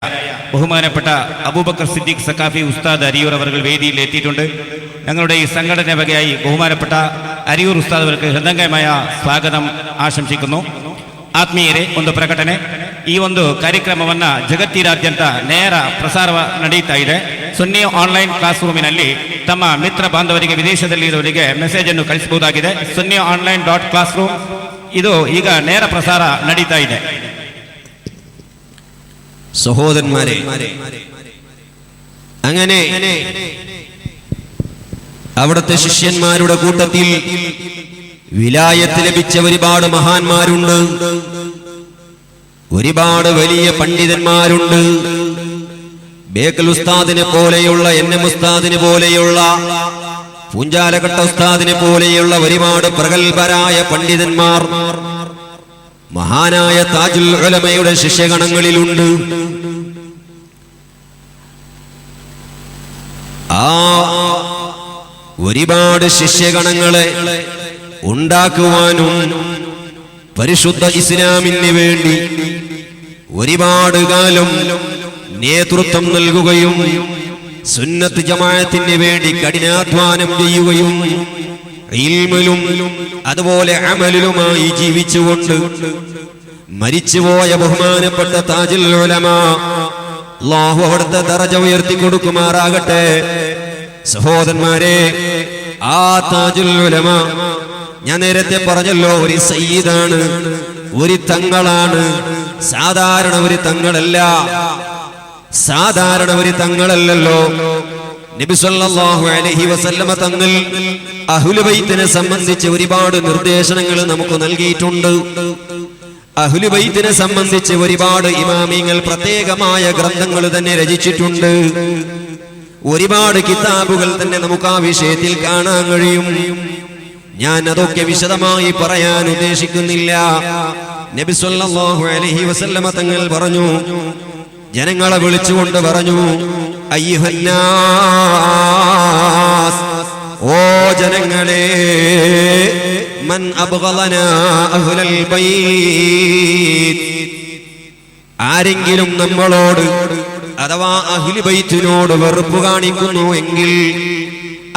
ബഹുമാനപ്പെട്ട അബൂബക്കർ സിദ്ദീഖ് സഖാഫി ഉസ്താദ് അരിയൂർ അവർ വേദിയിൽ എത്തിയിട്ടുണ്ട്. ഞങ്ങളുടെ ഈ സംഘടന വകയായി ബഹുമാനപ്പെട്ട അരിയൂർ ഉസ്താദ് അവർക്ക് ಹೃದಯಂಗಮಯ ಸ್ವಾಗತಂ ಆಶಂಸಿക്കുന്നു. ಆತ್ಮೀಯರೇ, ಒಂದು ಪ್ರಕಟಣೆ. ಈ ಒಂದು ಕಾರ್ಯಕ್ರಮವನ್ನು ಜಗತ್ತಿನಾದ್ಯಂತ ನೇರ ಪ್ರಸಾರ ನಡೀತಾ ಇದೆ. ಸುನ್ನಿ ಆನ್ಲೈನ್ ಕ್ಲಾಸ್ ರೂಮಿನಲ್ಲಿ ತಮ್ಮ ಮಿತ್ರ ಬಾಂಧವರಿಗೆ ವಿದೇಶದಲ್ಲಿರುವವರಿಗೆ ಮೆಸೇಜ್ ಅನ್ನು ಕಳಿಸಬಹುದಾಗಿದೆ. ಸುನ್ನಿ online.classroom ಇದು ಈಗ ನೇರ ಪ್ರಸಾರ ನಡೀತಾ ಇದೆ. സഹോദരന്മാരെ, അങ്ങനെ അവിടുത്തെ ശിഷ്യന്മാരുടെ കൂട്ടത്തിൽ വിലായത്ത് ലഭിച്ച ഒരുപാട് മഹാന്മാരുണ്ട്, ഒരുപാട് വലിയ പണ്ഡിതന്മാരുണ്ട്. ബേക്കൽ ഉസ്താദിനെ പോലെയുള്ള, എന്നെ ഉസ്താദിനെ പോലെയുള്ള, പൂഞ്ചാലക്കട്ട ഉസ്താദിനെ പോലെയുള്ള ഒരുപാട് പ്രഗത്ഭരായ പണ്ഡിതന്മാർ മഹാനായ താജുൽ ഉലമയുടെ ശിഷ്യഗണങ്ങളിലുണ്ട്. ആ ഒരുപാട് ശിഷ്യഗണങ്ങളെ ഉണ്ടാക്കുവാനും പരിശുദ്ധ ഇസ്ലാമിന് വേണ്ടി ഒരുപാട് കാലം നേതൃത്വം നൽകുകയും സുന്നത്ത് ജമാഅത്തിന് വേണ്ടി കഠിനാധ്വാനം ചെയ്യുകയും ഇൽമിലും അതുപോലെ അമലിലുമായി ജീവിച്ചുകൊണ്ട് മരിച്ചുപോയ ബഹുമാനപ്പെട്ട താജുൽ ഉലമ അല്ലാഹു അവിടുത്തെ ദറജ ഉയർത്തി കൊടുക്കുമാറാകട്ടെ. സഹോദരന്മാരെ, ആ താജുൽ ഉലമ ഞാൻ നേരത്തെ പറഞ്ഞല്ലോ, ഒരു സയ്യിദാണ്, ഒരു തങ്ങളാണ്. സാധാരണ ഒരു തങ്ങളല്ല, സാധാരണ ഒരു തങ്ങളല്ലല്ലോ. നബി സല്ലല്ലാഹു അലൈഹി വസല്ലമ തങ്ങൾ അഹ്ലുൽ ബൈത്തിനെ സംബന്ധിച്ച് ഒരുപാട് നിർദ്ദേശങ്ങൾ നമുക്ക് നൽകിയിട്ടുണ്ട്. അഹ്ലുൽ ബൈത്തിനെ സംബന്ധിച്ച് ഒരുപാട് ഇമാമിങ്ങൾ പ്രത്യേകമായ ഗ്രന്ഥങ്ങൾ തന്നെ രചിച്ചിട്ടുണ്ട്. ഒരുപാട് കിതാബുകൾ തന്നെ നമുക്ക് ആ വിഷയത്തിൽ കാണാൻ കഴിയും. ഞാൻ അതൊക്കെ വിശദമായി പറയാൻ ഉദ്ദേശിക്കുന്നില്ല. നബി സല്ലല്ലാഹു അലൈഹി വസല്ലമ തങ്ങൾ പറഞ്ഞു, ജനങ്ങളെ വിളിച്ചുകൊണ്ട് പറഞ്ഞു, അയ്യുഹന്നാസ്, ഓ ജനങ്ങളെ, മൻ അബ്ഗളനാ അഹ്ലൽ ബൈത്ത്, ആരെങ്കിലും നമ്മളോട് അഥവാ അഹ്ലു ബൈത്തിനോട് വെറുപ്പ് കാണിക്കുന്നു എങ്കിൽ,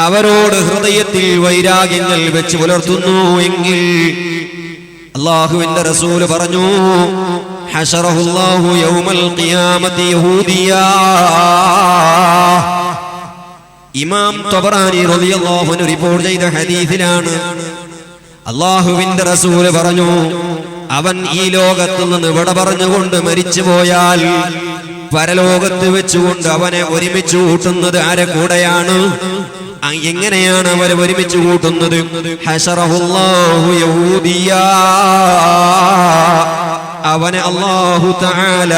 അവരോട് ഹൃദയത്തിൽ വൈരാഗ്യങ്ങൾ വെച്ച് പുലർത്തുന്നു എങ്കിൽ, അല്ലാഹുവിന്റെ റസൂൽ പറഞ്ഞു, ഹശറഹുല്ലാഹു യൗമൽ ഖിയാമത്തി യഹൂദിയാ. ഇമാം തബറാനി റളിയല്ലാഹു അൻഹു റിപ്പോർട്ട് ചെയ്ത ഹദീസിലാണ് അല്ലാഹുവിന്റെ റസൂൽ പറഞ്ഞു, അവൻ ഈ ലോകത്ത് നിന്ന് വിട പറഞ്ഞുകൊണ്ട് മരിച്ചു പോയാൽ പരലോകത്ത് വെച്ചുകൊണ്ട് അവനെ ഒരുമിച്ച് കൂട്ടുന്നത് ആരെ കൂടെയാണ്? എങ്ങനെയാണ് അവരെ ഒരുമിച്ച് കൂട്ടുന്നത്? ഹശറഹുല്ലാഹു യഹൂദിയാ, അവനെ അല്ലാഹു തആല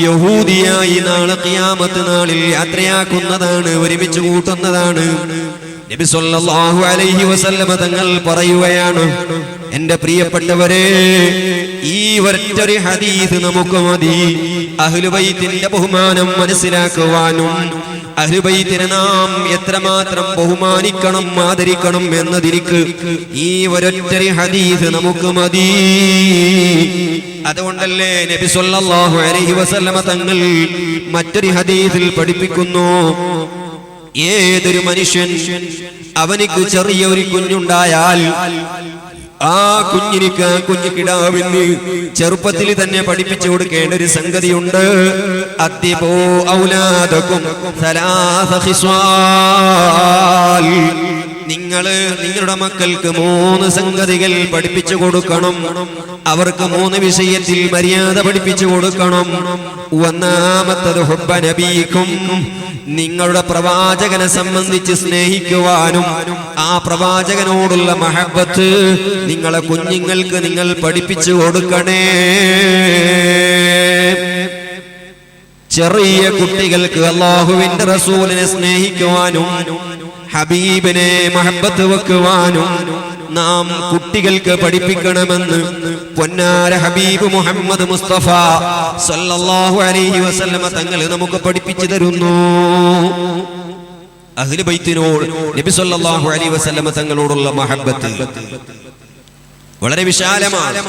യഹൂദിയായി നാളെ ഖിയാമത്ത് നാളിൽ യാത്രയാക്കുന്നതാണ്, ഒരുമിച്ച് കൂട്ടുന്നതാണ്. നബി സല്ലല്ലാഹു അലൈഹി വസല്ലമ തങ്ങൾ പറയുകയാണ്, എന്റെ പ്രിയപ്പെട്ടവരെ, ഈ ഒരൊറ്റൊരു ഹദീസ് നമുക്ക് മതി അഹ്ലുൽ ബൈത്തിന്റെ ബഹുമാനം മനസ്സിലാക്കുവാനും അഹ്ലുൽ ബൈത്തിനെ നാം എത്രമാത്രം ബഹുമാനിക്കണം, ആദരിക്കണം എന്നതിരിക്ക് ഈ ഒരൊറ്റൊരു ഹദീസ് നമുക്ക് മതി. അതുകൊണ്ടല്ലേ നബി സല്ലല്ലാഹു അലൈഹി വസല്ലമ തങ്ങൾ മറ്റൊരു ഹദീസിൽ പഠിപ്പിക്കുന്നു, ഏതൊരു മനുഷ്യൻ അവനിക്ക് ചെറിയ ഒരു കുഞ്ഞുണ്ടായാൽ ആ കുഞ്ഞിനിക്ക്, ആ കുഞ്ഞു കിടാവിന് ചെറുപ്പത്തിൽ തന്നെ പഠിപ്പിച്ചു കൊടുക്കേണ്ട ഒരു സംഗതിയുണ്ട്. അദ്ദിബൂ ഔലാദകും സലാസ ഖിസ്വാൽ, നിങ്ങളുടെ മക്കൾക്ക് 3 സംഗതികൾ പഠിപ്പിച്ചു കൊടുക്കണം. അവർക്ക് 3 വിഷയത്തിൽ മര്യാദ പഠിപ്പിച്ചു കൊടുക്കണം. ഒന്നാമത്തത് ഹുബ്ബ നബീക്കും, നിങ്ങളുടെ പ്രവാചകനെ സംബന്ധിച്ച് സ്നേഹിക്കുവാനും ആ പ്രവാചകനോടുള്ള മഹബ്ബത്ത് നിങ്ങളെ കുഞ്ഞുങ്ങൾക്ക് നിങ്ങൾ പഠിപ്പിച്ചു കൊടുക്കണേ. ചെറിയ കുട്ടികൾക്ക് അല്ലാഹുവിന്റെ റസൂലിനെ സ്നേഹിക്കുവാനും ഹബീബിനെ മഹബ്ബത്ത് വെക്കുവാനും നാം കുട്ടികൾക്ക് പഠിപ്പിക്കണമെന്ന് പൊന്നാര ഹബീബ് മുഹമ്മദ് മുസ്തഫ സല്ലല്ലാഹു അലൈഹി വസല്ലമ തങ്ങൾ നമുക്ക് പഠിപ്പിച്ചു തരുന്നു. അഹ്ലു ബൈത്തിനോട് നബി സല്ലല്ലാഹു അലൈഹി വസല്ലമ തങ്ങളോടുള്ള മഹബ്ബത്ത് വളരെ വിശാലമാണ്.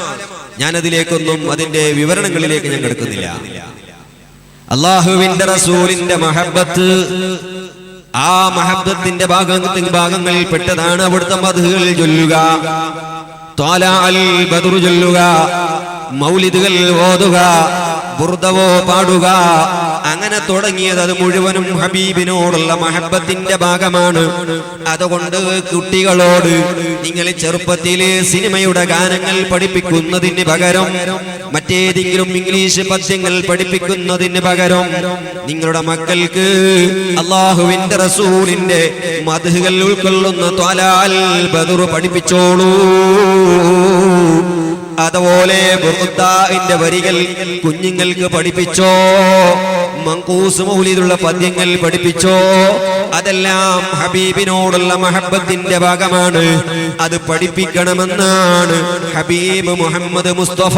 ഞാൻ അതിലേക്കൊന്നും അതിന്റെ വിവരണങ്ങളിലേക്ക് ഞാൻ കിടക്കുന്നില്ല. അല്ലാഹുവിന്റെ റസൂലിന്റെ മഹബ്ബത്ത്, ആ മഹബ്ബത്തിന്റെ ഭാഗങ്ങളിൽ പെട്ടതാണ് അവിടുത്തെ മദ്ഹുകൾ ചൊല്ലുക, ത്വാലഅൽ ബദ്റു ചൊല്ലുക, മൗലിദുകൾ ഓതുക, ബുർദവോ പാടുക. അങ്ങനെ തുടങ്ങിയത് അത് മുഴുവനും ഹബീബിനോടുള്ള മഹബ്ബത്തിന്റെ ഭാഗമാണ്. അതുകൊണ്ട് കുട്ടികളോട് നിങ്ങൾ ചെറുപ്പത്തിലെ സിനിമയുടെ ഗാനങ്ങൾ പഠിപ്പിക്കുന്നതിന് പകരം, മറ്റേതെങ്കിലും ഇംഗ്ലീഷ് പദ്യങ്ങൾ പഠിപ്പിക്കുന്നതിന് പകരം നിങ്ങളുടെ മക്കൾക്ക് അല്ലാഹുവിന്റെ റസൂലിന്റെ മദ്ഹുകൾ ഉൾക്കൊള്ളുന്ന ത്വാലഅൽ ബദ്റു പഠിപ്പിച്ചോളൂ. അതുപോലെ ബുർദാഇന്റെ വരികൾ കുഞ്ഞുങ്ങൾക്ക് പഠിപ്പിച്ചോ, മങ്കൂസ് മൗലിദുള്ള പദ്യങ്ങൾ പഠിപ്പിച്ചോ. അതെല്ലാം ഹബീബിനോടുള്ള മഹബ്ബത്തിന്റെ ഭാഗമാണ്. അത് പഠിപ്പിക്കണമെന്നാണ് ഹബീബ് മുഹമ്മദ് മുസ്തഫ.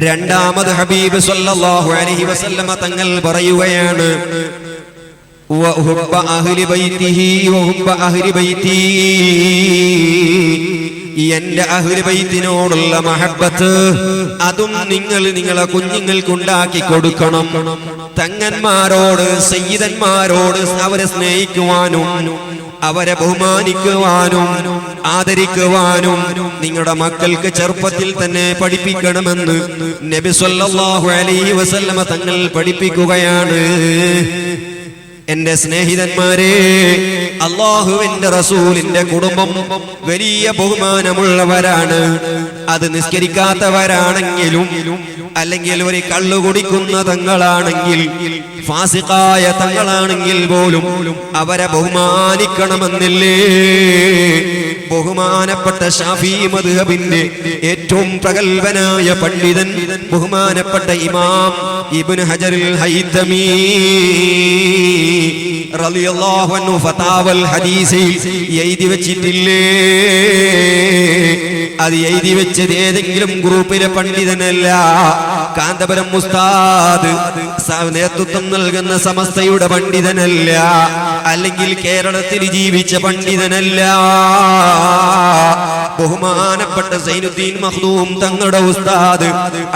രണ്ടാമത് ഹബീബ് സല്ലല്ലാഹു അലൈഹി വസല്ലമ തങ്ങൾ പറയുകയാണ്, വഹുബ്ബ അഹ്ലി ബൈതിഹി വഹുബ്ബ അഹ്ലി ബൈതി, എന്റെ അഹ്ലി ബൈത്തിനോടുള്ള മഹബ്ബത്ത് അതും നിങ്ങൾ നിങ്ങളെ കുഞ്ഞുങ്ങൾക്കുണ്ടാക്കി കൊടുക്കണം. തങ്ങന്മാരോട്, സയ്യിദന്മാരോട് അവരെ സ്നേഹിക്കുവാനും അവരെ ബഹുമാനിക്കുവാനും ആദരിക്കുവാനും നിങ്ങളുടെ മക്കൾക്ക് ചെറുപ്പത്തിൽ തന്നെ പഠിപ്പിക്കണമെന്ന് നബി സല്ലല്ലാഹു അലൈഹി വസല്ലമ തങ്ങൾ പഠിപ്പിക്കുകയാണ്. എന്റെ സ്നേഹിതന്മാരെ, അല്ലാഹുവിന്റെ റസൂലിന്റെ കുടുംബം വലിയ ബഹുമാനമുള്ളവരാണ്. അത് നിസ്കരിക്കാത്തവരാണെങ്കിലും, അല്ലെങ്കിൽ ഒരു കള്ളു കുടിക്കുന്ന തങ്ങളാണെങ്കിൽ, ഫാസിഖായ തങ്ങളാണെങ്കിൽ പോലും അവരെ ബഹുമാനിക്കണമെന്നില്ലേ? ബഹുമാനപ്പെട്ട ശാഫി മദ്ഹബിന്റെ ഏറ്റവും പ്രഗൽഭനായ പണ്ഡിതൻ ബഹുമാനപ്പെട്ട ഇമാം ഇബ്നു ഹജറുൽ ഹൈതമി റളിയല്ലാഹു അൻഹു ഫതാവൽ ഹദീസിൽ എഴുതി വെച്ചിട്ടില്ലേ? അത് എഴുതി വെച്ചത് ഏതെങ്കിലും ഗ്രൂപ്പിലെ പണ്ഡിതനല്ല, കാന്തപുരം ഉസ്താദ് നേതൃത്വം നൽകുന്ന സമസ്തയുടെ പണ്ഡിതനല്ല, അല്ലെങ്കിൽ കേരളത്തിൽ ജീവിച്ച പണ്ഡിതനല്ല. ബഹുമാനപ്പെട്ട സൈനുദ്ദീൻ മഖ്ദൂം തങ്ങളുടെ ഉസ്താദ്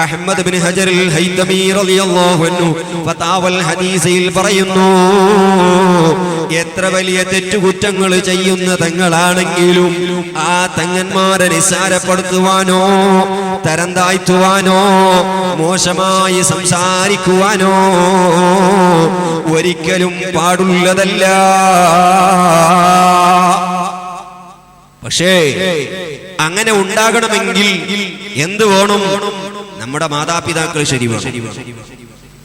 അഹ്മദ് ബിൻ ഹജറുൽ ഹൈതമി റളിയല്ലാഹു അൻഹു ഫതാവൽ ഹദീസിൽ പറയുന്നു, എത്ര വലിയ തെറ്റുകുറ്റങ്ങൾ ചെയ്യുന്ന തങ്ങളാണെങ്കിലും ആ തങ്ങന്മാരെ നിസ്സാരപ്പെടുത്തുവാനോ തരം താഴ്ത്തുവാനോ മോശമായി സംസാരിക്കുവാനോ ഒരിക്കലും പാടുള്ളതല്ല. പക്ഷേ അങ്ങനെ ഉണ്ടാകണമെങ്കിൽ എന്ത് വേണം? നമ്മുടെ മാതാപിതാക്കൾ ശരി വേണം.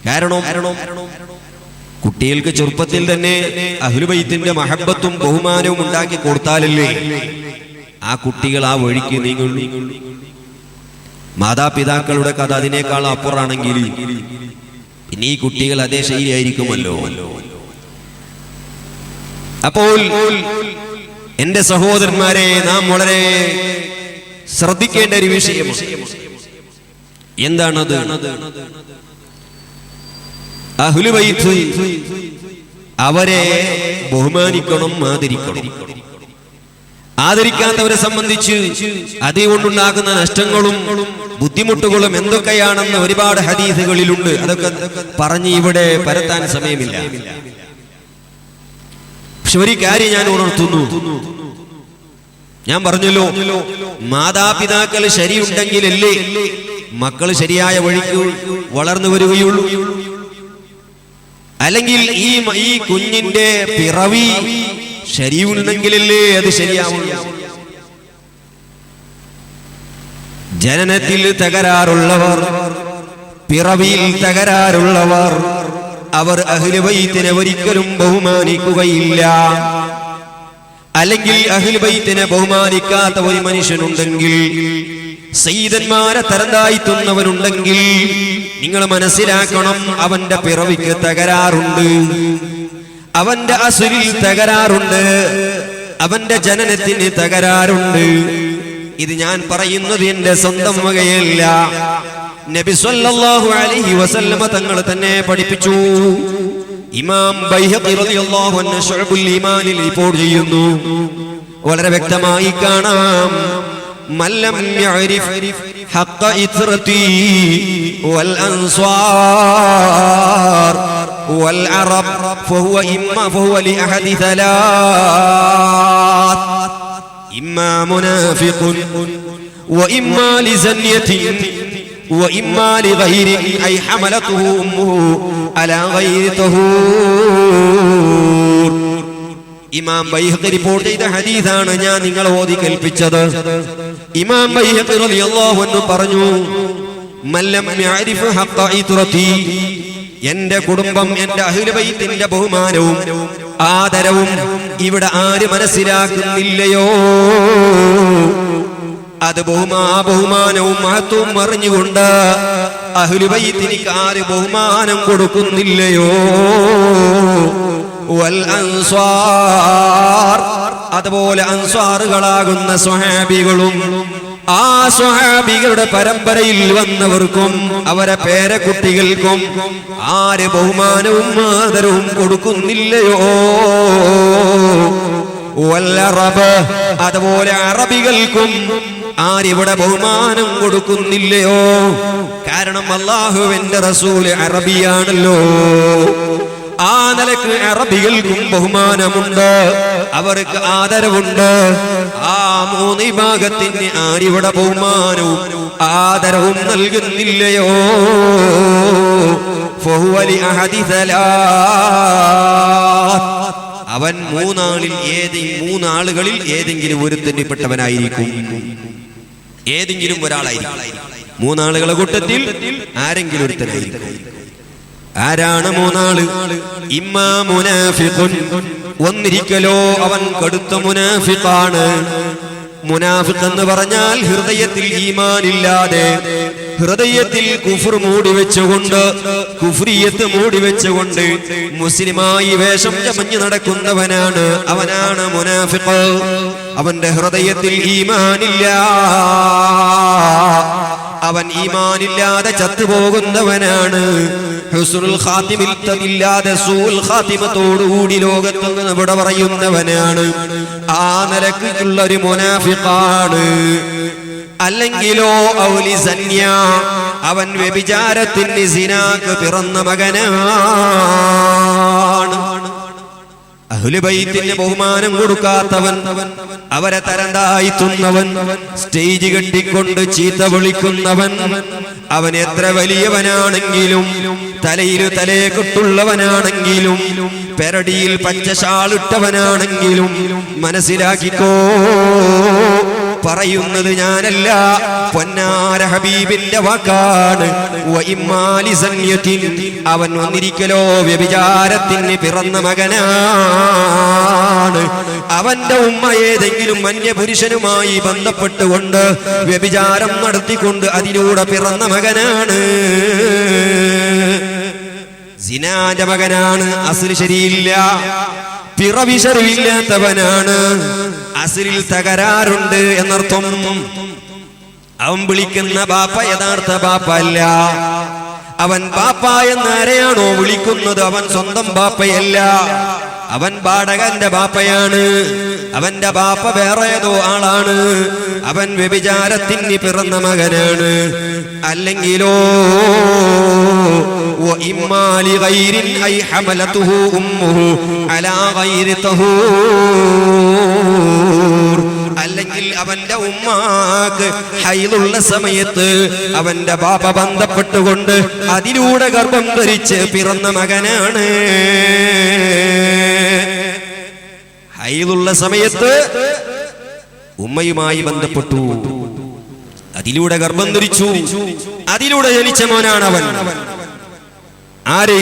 കാരണം കുട്ടികൾക്ക് ചെറുപ്പത്തിൽ തന്നെ അഹ്ലു ബൈത്തിന്റെ മഹബ്ബത്തും ബഹുമാനവും ഉണ്ടാക്കി കൊടുത്താലല്ലേ ആ കുട്ടികൾ ആ വഴിക്ക് നീങ്ങുള്ളൂ. മാതാപിതാക്കളുടെ കഥ അതിനേക്കാൾ അപ്പുറമാണെങ്കിൽ ഇനി ഈ കുട്ടികൾ അതേ ശൈലിയായിരിക്കുമല്ലോ. അപ്പോൾ എന്റെ സഹോദരന്മാരെ, നാം വളരെ ശ്രദ്ധിക്കേണ്ട ഒരു വിഷയമാണ്. എന്താണത്? അഹ്ലു ബൈത്ത് അവരെ ബഹുമാനിക്കണം, ആദരിക്കണം. ആദരിക്കാത്തവരെ സംബന്ധിച്ച് അതുകൊണ്ടുണ്ടാകുന്ന നഷ്ടങ്ങളും ബുദ്ധിമുട്ടുകളും എന്തൊക്കെയാണെന്ന് ഒരുപാട് ഹദീസുകളിലുണ്ട്. അതൊക്കെ പറഞ്ഞ് ഇവിടെ പരത്താൻ സമയമില്ല. പക്ഷെ ഒരു കാര്യം ഞാൻ ഉണർത്തുന്നു. ഞാൻ പറഞ്ഞല്ലോ, മാതാപിതാക്കൾ ശരിയുണ്ടെങ്കിലല്ലേ മക്കൾ ശരിയായ വഴിക്ക് വളർന്നു വരികയുള്ളൂ. അല്ലെങ്കിൽ ഈ കുഞ്ഞിന്റെ പിറവി ശരിയുണ്ടെങ്കിലല്ലേ അത് ശരിയാവുള്ളൂ. ജനനത്തിൽ തകരാറുള്ളവർ, പിറവിയിൽ തകരാറുള്ളവർ, അവർ അഹ്ലു ബൈത്തിനെ ഒരിക്കലും ബഹുമാനിക്കുകയില്ല. അല്ലെങ്കിൽ അഹ്ലു ബൈത്തിനെ ബഹുമാനിക്കാത്ത ഒരു മനുഷ്യനുണ്ടെങ്കിൽ, സയ്യിദന്മാരെ തരംതാഴ്ത്തുന്നവനുണ്ടെങ്കിൽ, നിങ്ങൾ മനസ്സിലാക്കണം, അവന്റെ പിറവിക്ക് തകരാറുണ്ട്, അവന്റെ അസുരിൽ തകരാറുണ്ട്, അവന്റെ ജനനത്തിന് തകരാറുണ്ട്. ഇത് ഞാൻ പറയുന്നത് എന്റെ സ്വന്തം വകയല്ല. നബി സല്ലല്ലാഹു അലൈഹി വസല്ലമ തങ്ങൾ തന്നെ പഠിപ്പിച്ചു. ഇമാം ബൈഹഖി റളിയല്ലാഹു അൻഹു ശുഅബുൽ ഈമാനിൽ റിപ്പോർട്ട് ചെയ്യുന്നു. വളരെ വ്യക്തമായി കാണാം, من لم يعرف حق إثرتي والأنصار والعرب فهو لأحد ثلاث: إما منافق وإما لزنية وإما لغير أي حملته أمه على غير طهور. ഇമാം ബൈഹഖി റിപ്പോർട്ട് ചെയ്ത ഹദീസാണ് ഞാൻ നിങ്ങളെ ഓതി കേൾപ്പിച്ചത്. ഇമാം ബൈഹഖി റളിയല്ലാഹു അൻഹു പറഞ്ഞു, മല്ലം യഅരിഫ് ഹഖ ഇത്രതി, എന്റെ കുടുംബം, എന്റെ അഹ്ലു ബൈത്തിന്റെ ബഹുമാനവും ആദരവും ഇവിടെ ആര് മനസ്സിലാക്കുന്നില്ലയോ, അത് ബഹുമാനവും മഹത്വവും അറിഞ്ഞുകൊണ്ട് അഹ്ലു ബൈത്തിന് ആര് ബഹുമാനം കൊടുക്കുന്നില്ലയോ, വൽ അൻസ്വാർ, അതുപോലെ അൻസ്വാറുകളാകുന്ന സ്വഹാബികളും ആ സ്വഹാബികളുടെ പരമ്പരയിൽ വന്നവർക്കും അവരെ പേരക്കുട്ടികൾക്കും ആര് ബഹുമാനവും ആദരവും കൊടുക്കുന്നില്ലയോ, വൽ അറബ്, അതുപോലെ അറബികൾക്കും ആരിവിടെ ബഹുമാനം കൊടുക്കുന്നില്ലയോ. കാരണം അല്ലാഹുവിന്റെ റസൂല് അറബിയാണല്ലോ. ആ നിലക്ക് അറബികൾക്കും ബഹുമാനമുണ്ട്, അവർക്ക് ആദരവുണ്ട്. ആ മൂന്ന് വിഭാഗത്തിന് ആരിവിടെ ബഹുമാനവും ആദരവും നൽകുന്നില്ലയോ, ഫഹുവ ലിഅഹദി സലാത്ത്, അവൻ മൂന്നാളുകളിൽ ഏതെങ്കിലും ഒരുത്തന്നിൽപ്പെട്ടവനായിരിക്കും, ഏതെങ്കിലും ഒരാളായിരിക്കും. മൂന്നാളുകളെ കൂട്ടത്തിൽ ആരെങ്കിലും ഒരുത്തനായിരിക്കും. ആരാണ് മൂന്നാള്? ഇമ്മാ മുനാഫിഖുൻ, ഒന്നിരിക്കലോ അവൻ കടുത്ത മുനാഫിഖാണ്. മുനാഫിഖ് എന്ന് പറഞ്ഞാൽ ഹൃദയത്തിൽ ഈമാനില്ലാതെ, ഹൃദയത്തിൽ കുഫ്ർ മൂടിവെച്ചുകൊണ്ട്, കുഫ്രിയത്ത് മൂടിവെച്ചുകൊണ്ട് മുസ്ലിമായി വേഷം ചമഞ്ഞു നടക്കുന്നവനാണ്, അവനാണ് മുനാഫിഖ്. അവന്റെ ഹൃദയത്തിൽ ഈമാനില്ല, അവൻ ഈമാനില്ലാതെ ചത്തുപോകുന്നവനാണ്. ഹുസ്നുൽ ഖാതിമത്തില്ലാതെ സൂൽ ഖാതിമത്തോടുകൂടി ലോകത്ത് നിന്ന് ഇവിടെ പറയുന്നവനാണ്. ആ നിലക്കുള്ള ഒരു മുനാഫിഖാണ്. അല്ലെങ്കിലോ ഔലി സന്യ, അവൻ വ്യഭിചാരത്തിന് സിനാക്ക് പിറന്ന മകനാണ്. അഹ്ലു ബൈത്തിന് ബഹുമാനം കൊടുക്കാത്തവൻ, അവരെ തരംതാഴ്ത്തുന്നവൻ, സ്റ്റേജ് കെട്ടിക്കൊണ്ട് ചീത്ത വിളിക്കുന്നവൻ, അവൻ എത്ര വലിയവനാണെങ്കിലും, തലയിൽ തലയെക്കെട്ടുള്ളവനാണെങ്കിലും, പെരടിയിൽ പച്ചശാളിട്ടവനാണെങ്കിലും മനസ്സിലാക്കിക്കോ, പറയുന്നത് ഞാനല്ല, പൊന്നാര ഹബീബിന്റെ വാക്കാണ്. അവൻ ഒന്നിരിക്കലോ വ്യഭിചാരത്തിന് പിറന്ന മകനാണ്. അവന്റെ ഉമ്മ ഏതെങ്കിലും അന്യപുരുഷനുമായി ബന്ധപ്പെട്ടുകൊണ്ട് വ്യഭിചാരം നടത്തിക്കൊണ്ട് അതിലൂടെ പിറന്ന മകനാണ്, സിനാന്റെ മകനാണ്. അസ്ൽ ശരിയില്ല, പിറവി ശരിയില്ലാത്തവനാണ്, അസ്ലിൽ തകരാറുണ്ട് എന്നർത്ഥം. അവൻ വിളിക്കുന്ന ബാപ്പ യഥാർത്ഥ ബാപ്പ അല്ല. അവൻ ബാപ്പ എന്നാരെയാണോ വിളിക്കുന്നത് അവൻ സ്വന്തം ബാപ്പയല്ല, അവൻ ബാടകന്റെ ബാപ്പയാണ്. അവന്റെ ബാപ്പ വേറെ ഏതോ ആളാണ്. അവൻ വ്യഭിചാരത്തിന് പിറന്ന മകനാണ്. അല്ലെങ്കിലോ അല്ലെങ്കിൽ അവന്റെ ഉമ്മാക്ക് ഹൈലുള്ള സമയത്ത് അവന്റെ ബാപ്പ ബന്ധപ്പെട്ടുകൊണ്ട് അതിലൂടെ ഗർഭം ധരിച്ച് പിറന്ന മകനാണ്. ഹൈലുള്ള സമയത്ത് ഉമ്മയുമായി ബന്ധപ്പെട്ടു, അതിലൂടെ ഗർഭം ധരിച്ചു, അതിലൂടെ ജനിച്ച മോനാണ് അവൻ. ആര്?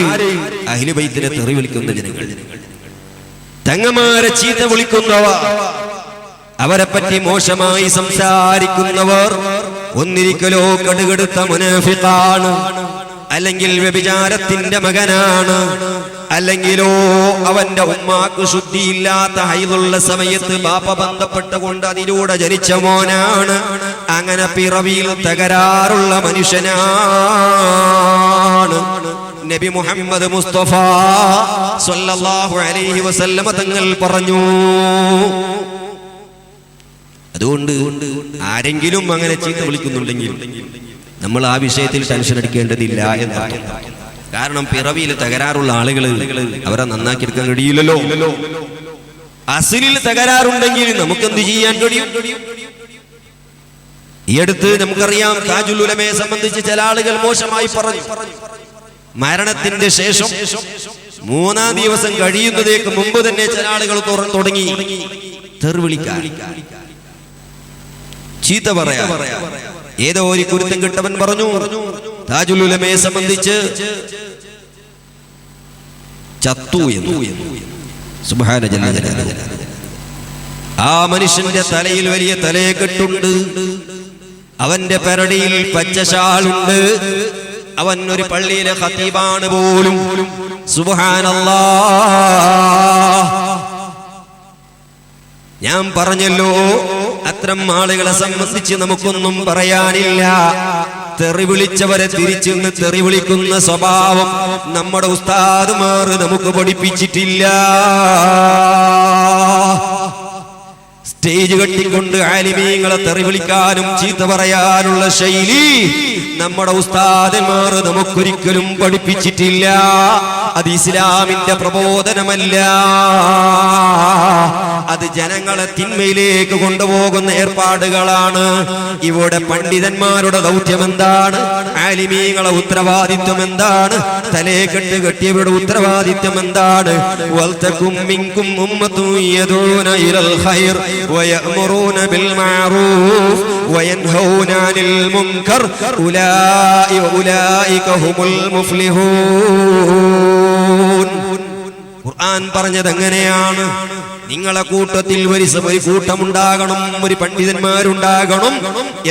അഹ്ലു ബൈത്തിനെ തെറി വിളിക്കുന്ന ജനങ്ങൾ, തങ്ങമാരെ ചീത്ത വിളിക്കുന്നവർ, അവരെ പറ്റി മോശമായി സംസാരിക്കുന്നവർ ഒന്നിരിക്കലോ കടുകടുത്ത മുനാഫിഖാണ്, അല്ലെങ്കിൽ വ്യഭിചാരത്തിന്റെ മകനാണ്, അല്ലെങ്കിലോ അവന്റെ ഉമ്മാക്ക് ശുദ്ധിയില്ലാത്ത ഹൈദുള്ള സമയത്ത് ബാപ്പ ബന്ധപ്പെട്ടുകൊണ്ട് അതിലൂടെ ജനിച്ച മോനാണ്. അങ്ങനെ പിറവിയിൽ തകരാറുള്ള മനുഷ്യനാണ്. നബി മുഹമ്മദ് മുസ്തഫ സ്വല്ലല്ലാഹു അലൈഹി വസല്ലമ തങ്ങൾ പറഞ്ഞു, അതുകൊണ്ട് ആരെങ്കിലും അങ്ങനെ ചീത്ത വിളിക്കുന്നുണ്ടെങ്കിൽ നമ്മൾ ആ വിഷയത്തിൽ ടെൻഷൻ അടിക്കേണ്ടതില്ല എന്നർത്ഥം. കാരണം പിറവിയിൽ തകരാറുള്ള ആളുകൾ അവരെ നന്നാക്കിയെടുക്കാൻ കഴിയില്ലല്ലോ. അസിലിൽ തകരാറുണ്ടെങ്കിൽ നമുക്കെന്ത് ചെയ്യാൻ കഴിയും? ഈ അടുത്ത് നമുക്കറിയാം, താജുൽ ഉലമയെ സംബന്ധിച്ച് ചില ആളുകൾ മോശമായി പറഞ്ഞു. മരണത്തിന്റെ ശേഷം 3-ാം ദിവസം കഴിയുന്നതേക്ക് മുമ്പ് തന്നെ ചില ആളുകൾ തുടങ്ങി തെറിവിളിക്കാൻ, ചീത്ത പറയാ. ഏതോ ഒരു കുരുത്തം കിട്ടവൻ പറഞ്ഞു, താജുൽ ഉലമയെ സംബന്ധിച്ച് ചത്തു എന്ന്. സുബ്ഹാന ജല്ല ജലാലുഹു. ആ മനുഷ്യന്റെ തലയിൽ വലിയ തലയെക്കെട്ടുണ്ട്, അവന്റെ പെരടിയിൽ പച്ചശാളുണ്ട്, അവൻ ഒരു പള്ളിയിലെ ഖതീബാണ് പോലും. സുബ്ഹാനല്ലാഹ്. ഞാൻ പറഞ്ഞല്ലോ, അത്തരം ആളുകളെ സംബന്ധിച്ച് നമുക്കൊന്നും പറയാനില്ല. തെറി വിളിച്ചവരെ തിരിച്ചെന്ന് തെറി വിളിക്കുന്ന സ്വഭാവം നമ്മുടെ ഉസ്താദുമാർ നമുക്ക് പഠിപ്പിച്ചിട്ടില്ല. സ്റ്റേജ് കെട്ടിക്കൊണ്ട് ആലിമീങ്ങളെ തെറി വിളിക്കാനും ചീത്ത പറയാനുള്ള ശൈലി നമ്മുടെ ഉസ്താദന്മാർ നമുക്കൊരിക്കലും പഠിപ്പിച്ചിട്ടില്ല. അത് ഇസ്ലാമിന്റെ പ്രബോധനമല്ല. അത് ജനങ്ങളെ തിന്മയിലേക്ക് കൊണ്ടുപോകുന്ന ഏർപ്പാടുകളാണ്. ഇവിടെ പണ്ഡിതന്മാരുടെ ദൗത്യം എന്താണ്? ആലിമീങ്ങളെ ഉത്തരവാദിത്വം എന്താണ്? തലേക്കെട്ട് കെട്ടിയവരുടെ ഉത്തരവാദിത്വം എന്താണ്? വൽതകും മിൻകും ഉമ്മത്തുൻ യദൂന ഇലൽ ഖൈർ വയഅ്മുറൂന ബിൽ മഅറൂഫ് വയൻഹൗന അനിൽ മുൻകർ ഉലൈക ഹുമുൽ മുഫ്ലിഹൂൻ. ഖുർആൻ പറഞ്ഞത് എങ്ങനെയാണ്? നിങ്ങളെ കൂട്ടത്തിൽ ഒരു കൂട്ടമുണ്ടാകണം, ഒരു പണ്ഡിതന്മാരുണ്ടാകണം.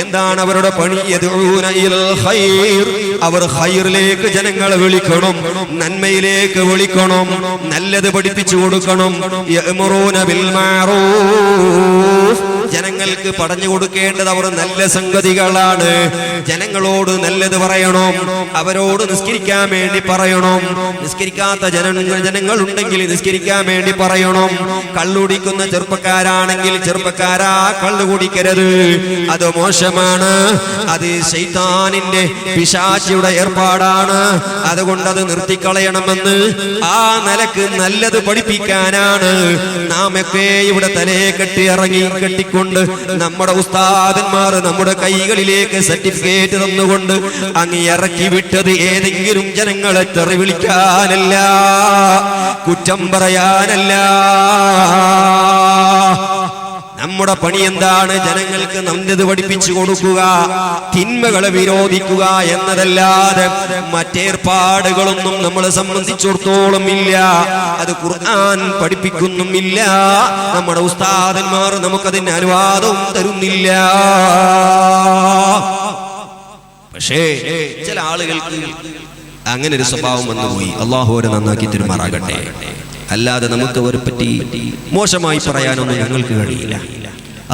എന്താണ് അവരുടെ പണി? യദഊന ഇലൽ ഖൈർ. അവർ ഖൈറിലേക്ക് ജനങ്ങളെ വിളിക്കണം, നന്മയിലേക്ക് വിളിക്കണം, നല്ലത് പഠിപ്പിച്ചു കൊടുക്കണം. യഅ്മുറൂന ബിൽ മഅറൂഫ്. ജനങ്ങൾക്ക് പറഞ്ഞു കൊടുക്കേണ്ടത് അവർ നല്ല സംഗതികളാണ്. ജനങ്ങളോട് നല്ലത് പറയണം, അവരോട് നിസ്കരിക്കാൻ വേണ്ടി പറയണം. നിസ്കരിക്കാത്ത ജനങ്ങൾ ഉണ്ടെങ്കിൽ നിസ്കരിക്കാൻ വേണ്ടി പറയണം. കള്ളുടിക്കുന്ന ചെറുപ്പക്കാരാണെങ്കിൽ ചെറുപ്പക്കാരാ കള്ളു കുടിക്കരുത്, അത് മോശമാണ്, അത് ശൈത്താനിന്റെ പിശാചിയുടെ ഏർപ്പാടാണ്, അതുകൊണ്ട് അത് നിർത്തിക്കളയണമെന്ന് ആ നിലക്ക് നല്ലത് പഠിപ്പിക്കാനാണ് നാം ഒക്കെ ഇവിടെ തലയെ കെട്ടിക്കൊണ്ട് നമ്മുടെ ഉസ്താദന്മാർ നമ്മുടെ കൈകളിലേക്ക് സർട്ടിഫിക്കറ്റ് തന്നുകൊണ്ട് അങ്ങ് ഇറക്കി വിട്ടത് ഏതെങ്കിലും ജനങ്ങളെ തെറി വിളിക്കാനല്ല, കുറ്റം പറയാനല്ല. നമ്മുടെ പണി എന്താണ്? ജനങ്ങൾക്ക് നല്ലത് പഠിപ്പിച്ചു കൊടുക്കുക, തിന്മകളെ വിരോധിക്കുക എന്നതല്ലാതെ മറ്റേർപ്പാടുകളൊന്നും നമ്മളെ സംബന്ധിച്ചിടത്തോളം ഇല്ല. അത് ഖുർആൻ പഠിപ്പിക്കുന്നുമില്ല, നമ്മുടെ ഉസ്താദന്മാർ നമുക്കതിന് അനുവാദവും തരുന്നില്ല. പക്ഷേ ചില ആളുകൾക്ക് അങ്ങനെ ഒരു സ്വഭാവം വന്നുപോയി. അള്ളാഹു അവരെ നന്നാക്കി തിരുമാറാകട്ടെ. അല്ലാതെ നമുക്ക് അവരെ പറ്റി മോശമായി പറയാനൊന്നും ഞങ്ങൾക്ക് കഴിയില്ല.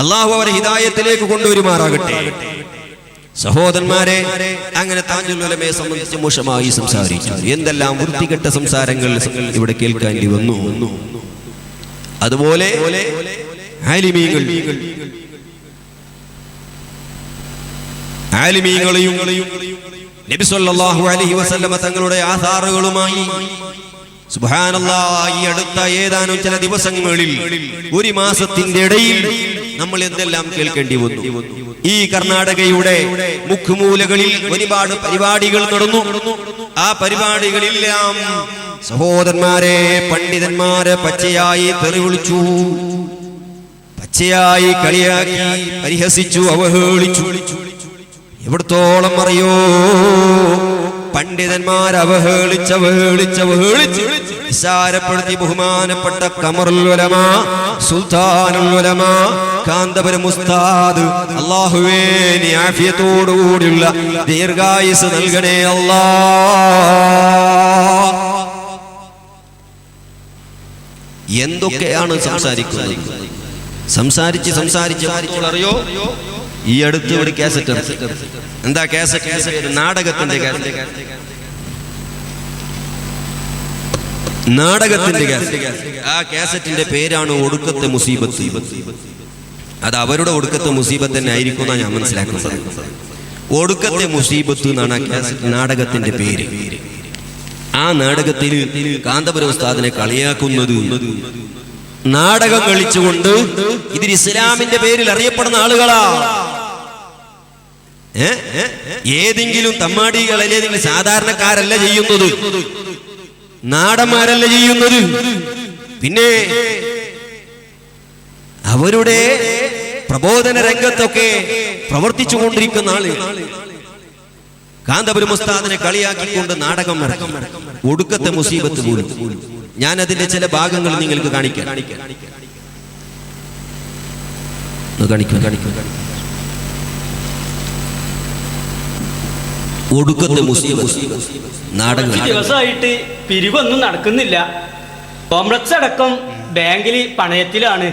അള്ളാഹു അവരെ ഹിദായത്തിലേക്ക് കൊണ്ടുവരുമാറാകട്ടെ. സഹോദരന്മാരെ, അങ്ങനെ താജുൽ ഉലമയെ സംബന്ധിച്ച് മോശമായി സംസാരിച്ചു. എന്തെല്ലാം വൃത്തികെട്ട സംസാരങ്ങൾ ഇവിടെ കേൾക്കേണ്ടി വന്നു. അതുപോലെ ആലിമീങ്ങളെയും നബി സല്ലല്ലാഹു അലൈഹി വസല്ലമ തങ്ങളുടെ ആധാറുകളുമായി സുബ്ഹാനല്ലാഹ്, ഈ അടുത്ത ഏതാനും ചില ദിവസങ്ങളിൽ, ഒരു മാസത്തിന്റെ ഇടയിൽ നമ്മൾ എന്തെല്ലാം കേൾക്കേണ്ടി വന്നു. ഈ കർണാടകയുടെ മുക്കുമൂലകളിൽ ഒരുപാട് പരിപാടികൾ നടന്നു. ആ പരിപാടികളെല്ലാം സഹോദരന്മാരെ, പണ്ഡിതന്മാരെ പച്ചയായി തെറി വിളിച്ചു, പച്ചയായി കളിയാക്കി, പരിഹസിച്ചു, അവഹേളിച്ചു. എവിടത്തോളം അറിയോ? പണ്ഡിതന്മാർ അവഹേളിച്ച് നിസാരപ്പെടുത്തി ബഹുമാനപ്പെട്ട ഖമറുൽ ഉലമ, സുൽത്താനുൽ ഉലമ, കാന്തപുരം ഉസ്താദ്, അല്ലാഹുവേ നീ ആഫിയത്തോടുകൂടിയുള്ള ദീർഘായുസ് നൽകണേ അല്ലാഹ്. എന്തൊക്കെയാണ് സംസാരിക്കുന്നത്? സംസാരിച്ച് അറിയോ? ഈ അടുത്ത് ഒരു കാസറ്റ്, എന്താ കാസറ്റ്? നാടകത്തിന്റെ കാസറ്റ്. ആ കാസറ്റിന്റെ പേരാണ് ഒടുക്കത്തെ മുസീബത്ത്. അത് അവരുടെ ഒടുക്കത്തെ മുസീബത്ത് തന്നെ ആയിരിക്കും എന്നാണ് ഞാൻ മനസ്സിലാക്കുന്നത്. ഒടുക്കത്തെ മുസീബത്ത് എന്നാണ് നാടകത്തിന്റെ പേര്. ആ നാടകത്തിൽ കാന്തപുരം ഉസ്താദിനെ കളിയാക്കുന്നത് നാടകം കളിച്ചുകൊണ്ട് ഇതിൽ ഇസ്ലാമിന്റെ പേരിൽ അറിയപ്പെടുന്ന ആളുകളാ. ഏതെങ്കിലും തമ്മാടികൾ ഏതെങ്കിലും സാധാരണക്കാരല്ല ചെയ്യുന്നത്, നാടന്മാരല്ല ചെയ്യുന്നത്. പിന്നെ അവരുടെ പ്രബോധന രംഗത്തൊക്കെ പ്രവർത്തിച്ചു കൊണ്ടിരിക്കുന്ന ആള് കാന്തപുരം ഉസ്താദിനെ കളിയാക്കിക്കൊണ്ട് നാടകം നടക്കും. ഒടുക്കത്തെ മുസീബത്ത് പോലും. ഞാൻ അതിന്റെ ചില ഭാഗങ്ങൾ നിങ്ങൾക്ക് കാണിക്കാം. ഒടുക്കത്തെ മുസീബത്ത് നാടകം. ദിവസമായിട്ട് പിരിവൊന്നും നടക്കുന്നില്ല. കോംപ്ലക്സ് അടക്കം ബാങ്കിൽ പണയത്തിലാണ്.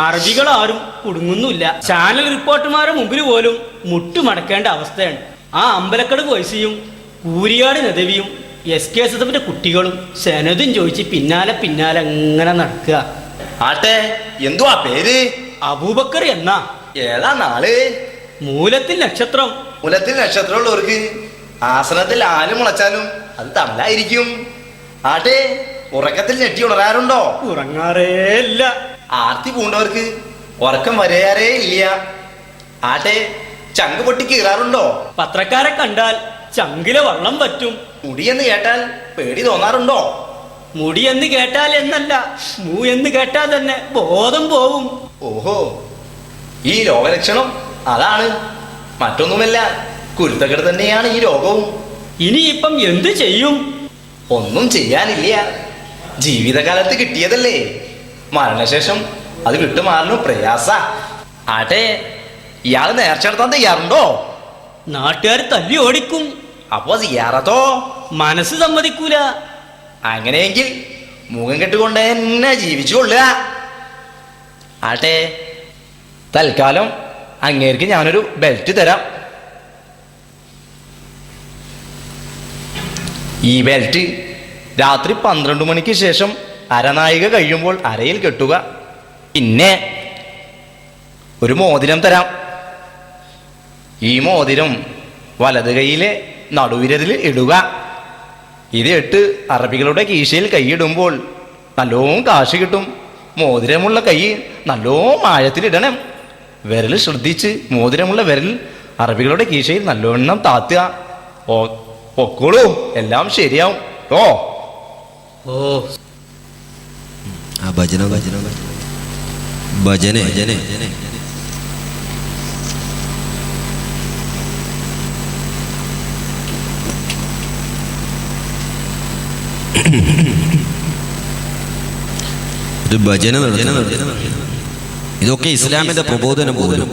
അറബികൾ ആരും കുടുങ്ങുന്നില്ല. ചാനൽ റിപ്പോർട്ടർമാരുടെ മുമ്പിൽ പോലും മുട്ടുമടക്കേണ്ട അവസ്ഥയാണ്. ആ അമ്പലക്കട് പൈസയും കൂരിയാട് നദവിയും SKSFന്റെ കുട്ടികളും സനതും ചോദിച്ച് പിന്നാലെ അങ്ങനെ നടക്കുക. ആട്ടെ, എന്തുവാ പേര്? അബൂബക്കർ എന്നാ. ഏതാ നാള്? മൂലത്തിൽ നക്ഷത്രം. മൂലത്തിൽ നക്ഷത്രമുള്ളവർക്ക് ആസനത്തിൽ ആല് മുളച്ചാലും അത് തമിഴായിരിക്കും. ആട്ടെ, ഉറക്കത്തിൽ ഞെട്ടി ഉണരാറുണ്ടോ? ഉറങ്ങാറേ ഇല്ല. ആർത്തി പൂണ്ടവർക്ക് ഉറക്കം വരയാറേ ഇല്ല. ആട്ടെ, ചങ്ക് പൊട്ടി കീറാറുണ്ടോ? പത്രക്കാരെ കണ്ടാൽ ചങ്കിലെ വള്ളം പറ്റും. മുടിയെന്ന് കേട്ടാൽ പേടി തോന്നാറുണ്ടോ? മുടി എന്ന് കേട്ടാൽ എന്നല്ല, മൂ എന്ന് കേട്ടാൽ തന്നെ ബോധം പോവും. ഓഹോ, ഈ രോഗലക്ഷണം അതാണ്, മറ്റൊന്നുമല്ല. കുരുത്തക്കേട് തന്നെയാണ് ഈ രോഗവും. ഇനിയിപ്പം എന്ത് ചെയ്യും? ഒന്നും ചെയ്യാനില്ല. ജീവിതകാലത്ത് കിട്ടിയതല്ലേ, മരണശേഷം അത് വിട്ടുമാറുന്നു പ്രയാസ. ആട്ടെ, ഇയാൾ നേർച്ച നടത്താൻ തയ്യാറുണ്ടോ? നാട്ടുകാർ തല്ലി ഓടിക്കും. അപ്പോ സിയാറത്തോ? മനസ്സ് സമ്മതിക്കൂല. അങ്ങനെയെങ്കിൽ മുഖം കെട്ടുകൊണ്ട് തന്നെ ജീവിച്ചു കൊള്ളുക. ആട്ടെ, തൽക്കാലം അങ്ങേർക്ക് ഞാനൊരു ബെൽറ്റ് തരാം. ഈ ബെൽറ്റ് രാത്രി 12 മണിക്ക് ശേഷം അരനായിക കഴിയുമ്പോൾ അരയിൽ കെട്ടുക. പിന്നെ ഒരു മോതിരം തരാം. ഈ മോതിരം വലത് കൈയിലെ നടുവിരലിൽ ഇടുക. ഇത് ഇട്ട് അറബികളുടെ കീശയിൽ കൈയിടുമ്പോൾ നല്ലോണം കാശ് കിട്ടും. മോതിരമുള്ള കൈ നല്ലോണം ആഴത്തിലിടണം. വിരൽ ശ്രദ്ധിച്ച് മോതിരമുള്ള വിരൽ അറബികളുടെ കീശയിൽ നല്ലോണം താത്തുക. പൊക്കോളൂ, എല്ലാം ശരിയാവും. ഓ ഓ ഭജന ഭജന ഭജന ഭജന. ഒരു ഭജന ഇതൊക്കെ ഇസ്ലാമിന്റെ പ്രബോധനം പോലും.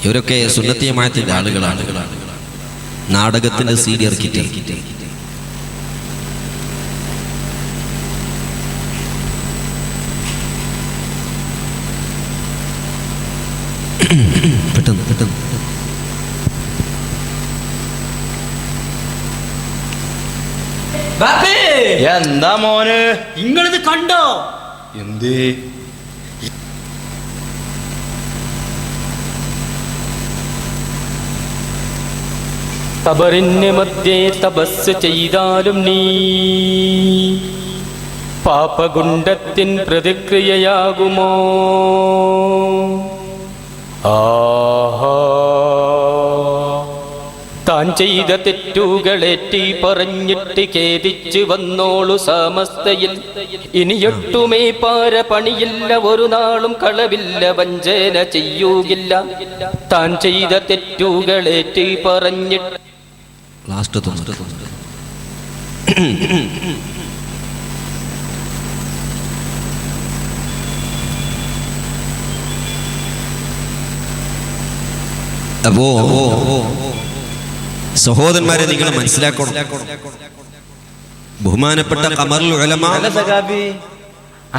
ഇവരൊക്കെ സുന്നത്തി ജമാഅത്തിന്റെ ആളുകളാണ്. നാടകത്തിന്റെ CD ഇറക്കിയിട്ട് പെട്ടെന്ന് എന്താ മോന്? നിങ്ങളിത് കണ്ടോ? എന്തേ? ഖബറിന് മധ്യേ തപസ് ചെയ്താലും നീ പാപഗുണ്ടത്തിൻ പ്രതിക്രിയയാകുമോ? ആഹാ, താൻ ചെയ്ത തെറ്റുകളേറ്റി പറഞ്ഞിട്ട് ഖേദിച്ചു വന്നോളു സമസ്തയിൽ. ഇനിയൊട്ടുമേ പാര പണിയില്ല, ഒരു നാളും കളവില്ല, വഞ്ചന ചെയ്യുകില്ല. താൻ ചെയ്ത തെറ്റുകളേറ്റി പറഞ്ഞിട്ട് ലാസ്റ്റ് അപ്പോ സഹോദരന്മാരെ നിങ്ങൾ മനസ്സിലാക്കണം. ബഹുമാനപ്പെട്ട ഖമറുൽ ഉലമ സഖാബി,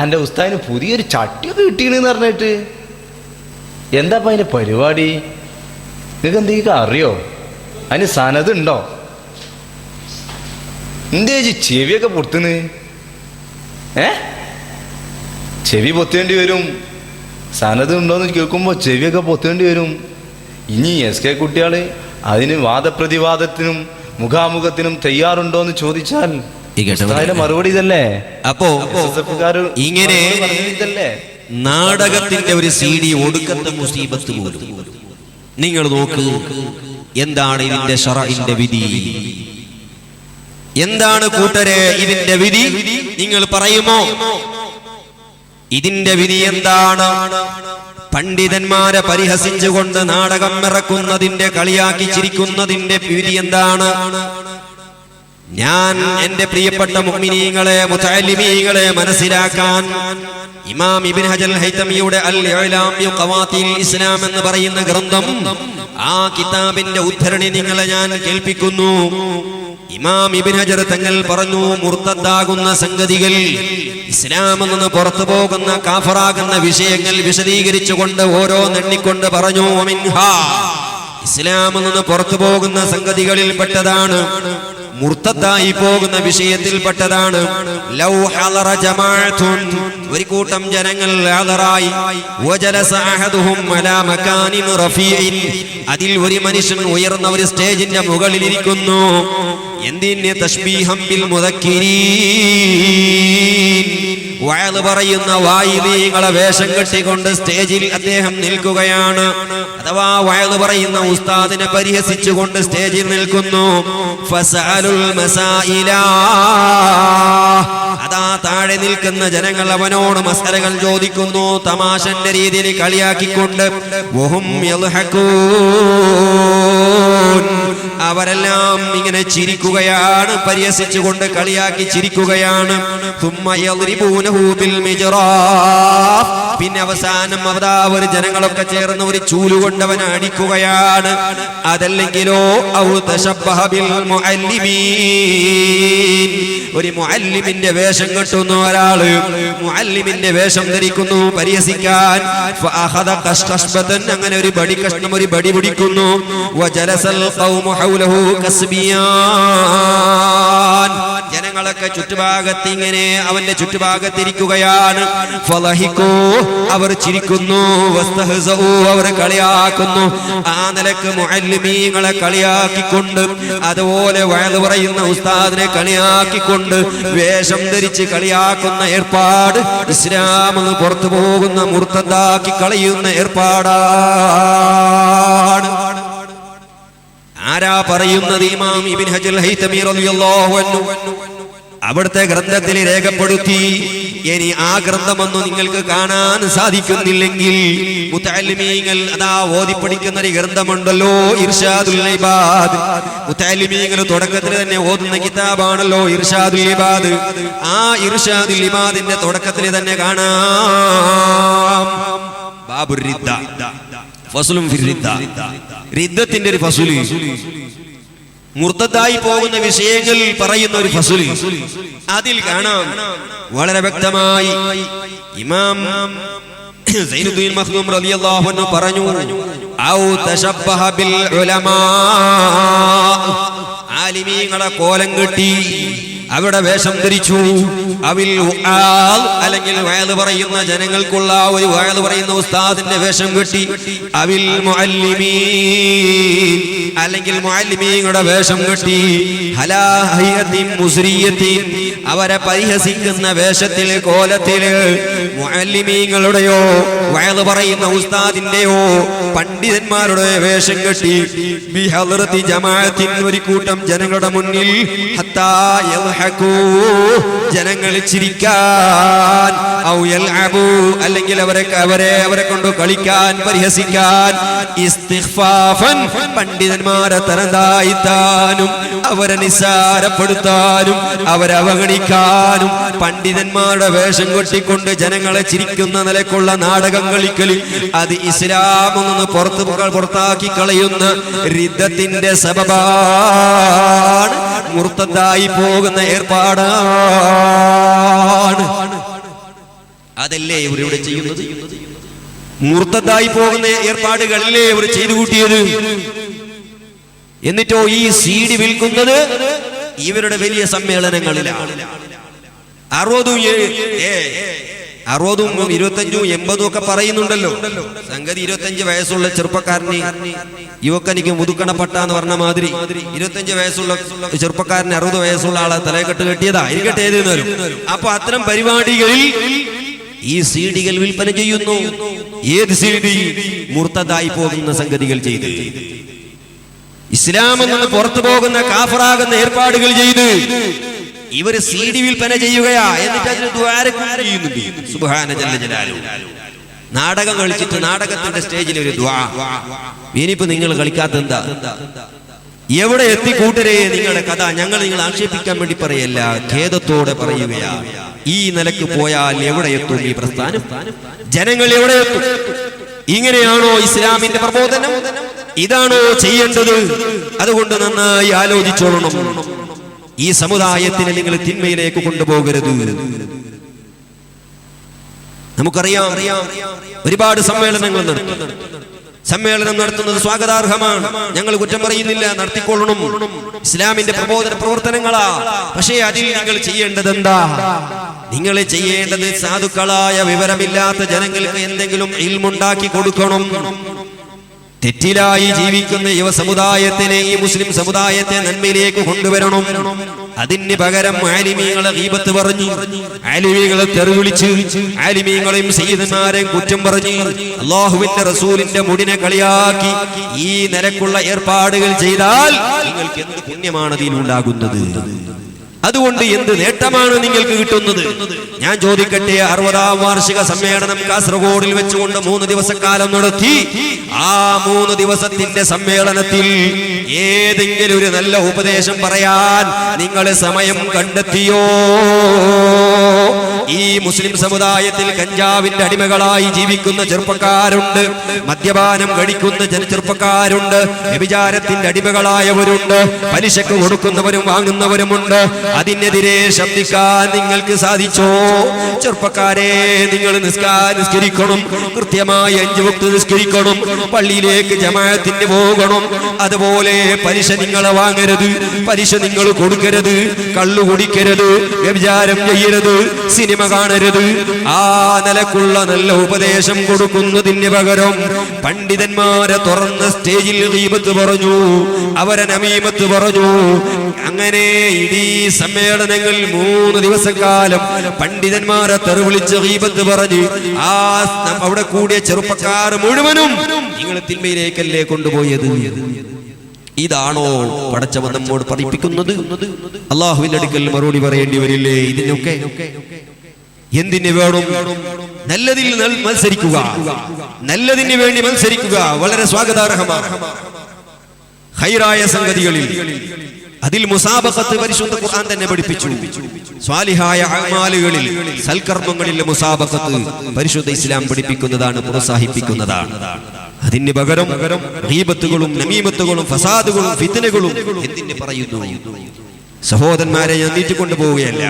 അന്റെ ഉസ്താദിന് പുതിയൊരു ചട്ടിയൊക്കെ കിട്ടീന്ന് പറഞ്ഞിട്ട് എന്താ അതിന്റെ പരിപാടി? നിങ്ങൾക്ക് എന്തെങ്കിലും അറിയോ? അതിന് സനത് ഉണ്ടോ? എന്തേ ചെവിയൊക്കെ പൊട്ടുന്ന്? ചെവി പൊത്തേണ്ടി വരും. സനത് ഉണ്ടോന്ന് കേൾക്കുമ്പോൾ ചെവിയൊക്കെ പൊത്തേണ്ടി വരും. ഇനി SK കുട്ടികള് അതിന് വാദപ്രതിവാദത്തിനും മുഖാമുഖത്തിനും തയ്യാറുണ്ടോന്ന് ചോദിച്ചാൽ അതിന്റെ മറുപടി ഇതല്ലേ? അപ്പോ ഇങ്ങനെ ഇതല്ലേ നാടകത്തിന്റെ ഒരു CD ഒടുക്കത്തെ മുസീബത്ത് പോലും. നിങ്ങൾ നോക്ക്, എന്താണ് ഇതിന്റെ ശറഇന്റെ വിധി? എന്താണ് കൂട്ടരെ ഇതിന്റെ വിധി? നിങ്ങൾ പറയുമോ? ഇതിന്റെ വിധി എന്താണ്? പണ്ഡിതന്മാരെ പരിഹസിച്ചുകൊണ്ട് നാടകം ഇറക്കുന്നതിന്റെ, കളിയാക്കി ചിരിക്കുന്നതിന്റെ വിധി എന്താണ്? ഞാൻ എന്റെ പ്രിയപ്പെട്ട മുഅ്മിനീങ്ങളെ, മുതഅല്ലിമീങ്ങളെ മനസ്സിലാക്കാൻ ഇമാം ഇബ്നു ഹജർ ഹൈതമിയുടെ അൽ-ഇഅ്ലാം ബി ഖവാത്തിൽ ഇസ്ലാം എന്ന് പറയുന്ന ഗ്രന്ഥം, ആ കിതാബിന്റെ ഉദ്ധരണി നിങ്ങളെ ഞാൻ കേൾപ്പിക്കുന്നു. ഇമാം ഇബ്നു ഹജർ തങ്ങൾ പറഞ്ഞു, മുർത്തദ്ദാകുന്ന സംഗതികൾ, ഇസ്ലാമിൽ നിന്ന് പുറത്തു പോകുന്ന കാഫറാകുന്ന വിഷയങ്ങൾ വിശദീകരിച്ചുകൊണ്ട് ഓരോന്നെണ്ണിക്കൊണ്ട് പറഞ്ഞു, മിൻഹാ, ഇസ്ലാമിൽ നിന്ന് പുറത്തു പോകുന്ന സംഗതികളിൽ പെട്ടതാണ്, മുർത്തദ്ദായി പോകുന്ന വിഷയത്തിൽപ്പെട്ടതാണ്. ലൗ ഹളറ ജമാഅത്തുൻ, ഒരു കൂട്ടം ജനങ്ങൾ ഹളറായി, വജലസ അഹദുഹും അലാ മകാനിൻ റഫീഇൻ, അതിൽ ഒരു മനുഷ്യൻ ഉയർന്ന ഒരു സ്റ്റേജിന്റെ മുകളിൽ ഇരിക്കുന്നു. എന്തിന്? തശ്ബീഹം ബിൽ മുദക്കിരീൻ, വഅദ് പറയുന്ന വായിദീങ്ങളെ വേഷം കെട്ടിക്കൊണ്ട് സ്റ്റേജിൽ അദ്ദേഹം നിൽക്കുകയാണ്. അഥവാ വഅദ് പറയുന്ന ഉസ്താദിനെ പരിഹസിച്ചുകൊണ്ട് സ്റ്റേജിൽ നിൽക്കുന്നു. ഫസഅലുൽ മസായില, അതാ താഴെ നിൽക്കുന്ന ജനങ്ങൾ അവനോട് മസ്അലകൾ ചോദിക്കുന്നു, തമാശന്റെ രീതിയിൽ കളിയാക്കിക്കൊണ്ട്. വഹും യൽഹഖൂൻ, അവരെല്ലാം ഇങ്ങനെ ചിരിക്കുകയാണ്, പരിഹസിച്ചുകൊണ്ട് കളിയാക്കി ചിരിക്കുകയാണ്. തുമ്മ യദ്രിബൂനഹു ബിൽ മിജ്റാഫ്, പിന്നെ അവസാനം അവതാ ഒരു ജനങ്ങളൊക്കെ ചേർന്ന് ഒരു ചൂലുകൊണ്ട് അവനെ അടിക്കുകയാണ്. അതല്ലെങ്കിലോ ഔ തശബ്ബഹ ബിൽ മുഅല്ലിമീൻ, ഒരു മുഅല്ലിമിന്റെ വേഷം കെട്ടുന്നു ഒരാള്, മുഅല്ലിമിന്റെ വേഷം ധരിക്കുന്നു പരിഹസിക്കാൻ. ഫഅഖദ ഖശ്ഖശ്ബതൻ, അങ്ങനെ ഒരു ബടി കഷ്ണം, ഒരു ബടി പിടിക്കുന്നു. വജലസൽ ഖൗമു ഹൗലഹു കസ്ബിയാൻ, ജനങ്ങളൊക്കെ ചുറ്റുഭാഗത്ത് ഇങ്ങനെ അവന്റെ ചുറ്റുഭാഗത്തിരിക്കുകയാണ്. ഫളഹിഖൂ, അവർ ചിരിക്കുന്നു. വസ്തഹ്സഊ, അവർ കളിയാക്കുന്നു. ആ നിലക്ക് മുഅല്ലിമീങ്ങളെ കളിയാക്കിക്കൊണ്ട്, അതുപോലെ വഅദ് പറയുന്ന ഉസ്താദിനെ കളിയാക്കിക്കൊണ്ട്, വേഷം ധരിച്ച് കളിയാക്കുന്ന ഏർപ്പാട് ഇസ്ലാമിൽ പുറത്തു പോകുന്ന, മുർത്തദ്ദാക്കി കളയുന്ന ഏർപ്പാടാണ്. ആരാ പറയുന്നത്? ഇമാം ഇബ്നു ഹജർ ഹൈതമി റളിയല്ലാഹു അൻഹു അവിടുത്തെ ഗ്രന്ഥത്തിൽ രേഖപ്പെടുത്തി. ഇനി ആ ഗ്രന്ഥമൊന്നും നിങ്ങൾക്ക് കാണാൻ സാധിക്കുന്നില്ലെങ്കിൽ, മുതഅല്ലിമീങ്ങൾ അതാ ഓതിപ്പടിക്കുന്ന ഒരു ഗ്രന്ഥമുണ്ടല്ലോ, ഇർഷാദുൽ ഇബാദ്. മുതഅല്ലിമീങ്ങൾ തുടക്കത്തിൽ തന്നെ ഓതുന്ന കിതാബാണല്ലോ ഇർഷാദുൽ ഇബാദ്. ആ ഇർഷാദുൽ ഇബാദിന്റെ തുടക്കത്തിൽ തന്നെ കാണാം ബാബുർ റിദ്ദ, ഫസ്ലുൻ ഫിർ റിദ്ദ, റിദ്ദത്തിന്റെ ഒരു ഫസ്ല്, മുർത്തദ്ദായി പോകുന്ന വിഷയങ്ങൾ പറയുന്ന ഒരു ഫസ്ല്. അതിൽ കാണാം വളരെ വ്യക്തമായി ഇമാം സൈനുദ്ദീൻ മഖ്ദൂം റളിയല്ലാഹു അൻഹു പറഞ്ഞു, ഔ തശബ്ബഹ ബിൽ ഉലമാ, ആലിമീങ്ങളെ കോലം കെട്ടി അവിടെ വേഷം ധരിച്ചു. അവിൽ ഉആൽ, അല്ലെങ്കിൽ വഅദ് പറയുന്ന ജനങ്ങൾക്കുള്ള ഒരു വഅദ് പറയുന്ന ഉസ്താദിന്റെ വേഷം കെട്ടി. അവിൽ മുഅല്ലിമീൻ, അല്ലെങ്കിൽ മുഅല്ലിമീങ്ങളുടെ വേഷം കെട്ടി. ഹലാ ഹയ്യത്തിൻ മുസ്രിയത്തിൻ, അവരെ പരിഹസിക്കുന്ന വേഷത്തിൽ, കോലത്തിൽ. മുഅല്ലിമീങ്ങളുടെയോ വഅദ് പറയുന്ന ഉസ്താദിന്റെയോ പണ്ഡിതന്മാരുടെ വേഷം കെട്ടി. ബിഹദ്റതി ജമാഅത്തിൻ, ഒരു കൂട്ടം ജനങ്ങളുടെ മുന്നിൽ. ഹത്താ യൽഹഖൂ, ജനങ്ങൾ ചിരിക്കാൻ. ഔ യൽഅബൂ, അല്ലെങ്കിൽ അവരെ കൊണ്ട് കളിക്കാൻ, പരിഹസിക്കാൻ. ഇസ്തിഗ്ഫാഫൻ, പണ്ഡിതന്മാരെ തരംതാഴ്ത്താനും അവരെ നിസ്സാരപ്പെടുത്താനും അവരെ അവഗണിക്കാനും പണ്ഡിതന്മാരുടെ വേഷം കൊട്ടിക്കൊണ്ട് ജനങ്ങളെ ചിരിക്കുന്ന നിലക്കുള്ള നാടകം കളിക്കൽ, അത് ഇസ്ലാമിൽ നിന്ന് പുറത്താക്കി കളയുന്ന റിദ്ദത്തിന്റെ സബബാണ്, മുർത്തദ്ദായി പോകുന്ന ഏർപ്പാടാണ്. അതല്ലേ ഇവരിവിടെ ചെയ്യുന്നത്? മുർത്തദ്ദായി പോകുന്ന ഏർപ്പാടുകളല്ലേ ഇവർ ചെയ്തു കൂട്ടിയത്? എന്നിട്ടോ ഈ CD വിൽക്കുന്നത് ഇവരുടെ വലിയ സമ്മേളനങ്ങളിലാണ്. 60ഉം 25ഉം 80ഉം ഒക്കെ പറയുന്നുണ്ടല്ലോ. സംഗതി 25 വയസ്സുള്ള ചെറുപ്പക്കാരന് യുവക്കനിക്ക് മുതുക്കണപ്പട്ട എന്ന് പറഞ്ഞ മാതിരി 25 വയസ്സുള്ള ചെറുപ്പക്കാരന് 60 വയസ്സുള്ള ആളെ തലയെക്കെട്ട് കെട്ടിയതാ ഇരിക്കട്ടെ ഏതെന്നാലും. അപ്പൊ അത്തരം പരിപാടികളിൽ ഈ സീഡികൾ വിൽപ്പന ചെയ്യുന്നു. ഏത് സീഡി? മുർത്തദായി പോകുന്ന സംഗതികൾ ചെയ്ത്, ഇസ്ലാമിൽ നിന്ന് പുറത്തു പോകുന്ന കാഫറാകുന്ന ഏർപ്പാടുകൾ ചെയ്ത് ഇവര് സീഡി വിൽപ്പന ചെയ്യുകയാ. എന്നിട്ട് അതിന് ദ്വാരക്കും ചെയ്യുന്നുണ്ട്. സുബ്ഹാന ജല്ല ജലാലു. നാടകം കളിച്ചിട്ട് നാടകത്തിന്റെ സ്റ്റേജിൽ ഒരു ദ്വാ. ഇനിയിപ്പോ നിങ്ങൾ കളിക്കാത്ത എന്താ? എവിടെ എത്തി കൂട്ടരെ നിങ്ങളുടെ കഥ? ഞങ്ങൾ നിങ്ങൾ ആക്ഷേപിക്കാൻ വേണ്ടി പറയല്ല, ഖേദത്തോടെ പറയുകയാ. ഈ നിലക്ക് പോയാൽ എവിടെ എത്തും ഈ പ്രസ്ഥാനം? ജനങ്ങൾ എവിടെ എത്തും? ഇങ്ങനെയാണോ ഇസ്ലാമിന്റെ പ്രബോധനം? ഇതാണോ ചെയ്യേണ്ടത്? അതുകൊണ്ട് നന്നായി ആലോചിച്ചോളണം. ഈ സമുദായത്തിനെ നിങ്ങൾ തിന്മയിലേക്ക് കൊണ്ടുപോകരുത്. നമുക്കറിയാം, ഒരുപാട് സമ്മേളനങ്ങൾ നടത്തും. സമ്മേളനം നടത്തുന്നത് സ്വാഗതാർഹമാണ്, ഞങ്ങൾ കുറ്റം പറയുന്നില്ല, നടത്തിക്കൊള്ളണം. ഇസ്ലാമിന്റെ പ്രബോധന പ്രവർത്തനങ്ങളാ. പക്ഷേ അതിൽ നിങ്ങൾ ചെയ്യേണ്ടത് എന്താ? നിങ്ങൾ ചെയ്യേണ്ടത് സാധുക്കളായ വിവരമില്ലാത്ത ജനങ്ങൾക്ക് എന്തെങ്കിലും ഇൽമുണ്ടാക്കി കൊടുക്കണം. തെറ്റിലായി ജീവിക്കുന്ന യുവ സമുദായത്തിനെ, ഈ മുസ്ലിം സമുദായത്തെ നന്മയിലേക്ക് കൊണ്ടുവരണം. അതിന് പകരം ആലിമീങ്ങളെ ഗീബത്ത് പറഞ്ഞു, ആലിമീങ്ങളെ തെറി വിളിച്ച്, ആലിമീങ്ങളെയും സയ്യിദന്മാരെയും കുറ്റം പറഞ്ഞ്, അല്ലാഹുവിന്റെ റസൂലിന്റെ മുടിനെ കളിയാക്കി ഈ നിലക്കുള്ള ഏർപ്പാടുകൾ ചെയ്താൽ നിങ്ങൾക്ക് എന്ത് പുണ്യമാണ് അതിലുണ്ടാകുന്നത്? അതുകൊണ്ട് എന്ത് നേട്ടമാണ് നിങ്ങൾക്ക് കിട്ടുന്നത്? ഞാൻ ചോദിക്കട്ടെ, 60ാം വാർഷിക സമ്മേളനം കാസർഗോഡിൽ വെച്ചുകൊണ്ട് 3 ദിവസക്കാലം നടത്തി. ആ 3 ദിവസത്തിന്റെ സമ്മേളനത്തിൽ ഏതെങ്കിലും ഒരു നല്ല ഉപദേശം പറയാൻ നിങ്ങൾ സമയം കണ്ടെത്തിയോ? ഈ മുസ്ലിം സമുദായത്തിൽ കഞ്ചാവിന്റെ അടിമകളായി ജീവിക്കുന്ന ചെറുപ്പക്കാരുണ്ട്, മദ്യപാനം കഴിക്കുന്ന ചെറുപ്പക്കാരുണ്ട്, വ്യഭിചാരത്തിന്റെ അടിമകളായവരുണ്ട്, പലിശക്ക് കൊടുക്കുന്നവരും വാങ്ങുന്നവരുമുണ്ട്. അതിനെതിരെ ശബ്ദിക്കാൻ നിങ്ങൾക്ക് സാധിച്ചോ? ചെറുപ്പക്കാരെ, നിങ്ങൾ നിസ്കരിക്കണം, കൃത്യമായി 5 വക്ത് നിസ്കരിക്കണം, പള്ളിയിലേക്ക് ജമാഅത്തിന് പോകണം. അതുപോലെ പലിശ നിങ്ങൾ വാങ്ങരുത്, പലിശ നിങ്ങൾ കൊടുക്കരുത്, കള്ളു കുടിക്കരുത്, വ്യഭിചാരം ചെയ്യരുത്, സിനിമ കാണരുത്. ആ നിലക്കുള്ള നല്ല ഉപദേശം കൊടുക്കുന്നതിന് പകരം പണ്ഡിതന്മാരെ തുറന്ന സ്റ്റേജിൽ ഗീബത്ത് പറഞ്ഞു, അവരെ നമീമത്ത് പറഞ്ഞു. അങ്ങനെ ഇടീ സമ്മേളനങ്ങൾ 3 ദിവസക്കാലം പണ്ഡിതന്മാരെ തെറി വിളിച്ച് ഗീബത്ത് പറഞ്ഞ് ആ അവിടെ കൂടിയ ചെറുപ്പക്കാർ മുഴുവനും നിങ്ങൾ തിന്മയിലേക്കല്ലേ കൊണ്ടുപോയത്? ഇതാണോ പടച്ചവൻ നമ്മോട് പഠിപ്പിക്കുന്നത്? അള്ളാഹുവിന്റെ അടുക്കൽ മറുപടി പറയേണ്ടി വരില്ലേ ഇതിനൊക്കെ? എന്തിന് വേണം? നല്ലതിൽ മത്സരിക്കുക, നല്ലതിന് വേണ്ടി മത്സരിക്കുക, വളരെ സ്വാഗതാർഹമാണ്. ഖൈറായ സംഗതികളിൽ അതിൽ മുസാബഖത്ത് പരിശുദ്ധ ഖുർആൻ തന്നെ പഠിപ്പിച്ചു. സ്വാലിഹായ അഅ്മാലുകളിൽ, സൽക്കർമ്മങ്ങളിൽ മുസാബഖത്ത് പരിശുദ്ധ ഇസ്ലാം പഠിപ്പിക്കുന്നതാണ്, പ്രോത്സാഹിപ്പിക്കുന്നതാണ്. അതിന് പകരം ഗീബത്തുകളും നമീമത്തുകളും ഫസാദുകളും ഫിത്നകളും എന്തിന് പറയുന്നു? സഹോദരന്മാരെ, ഞാൻ നീട്ടിക്കൊണ്ടു പോവുകയല്ല.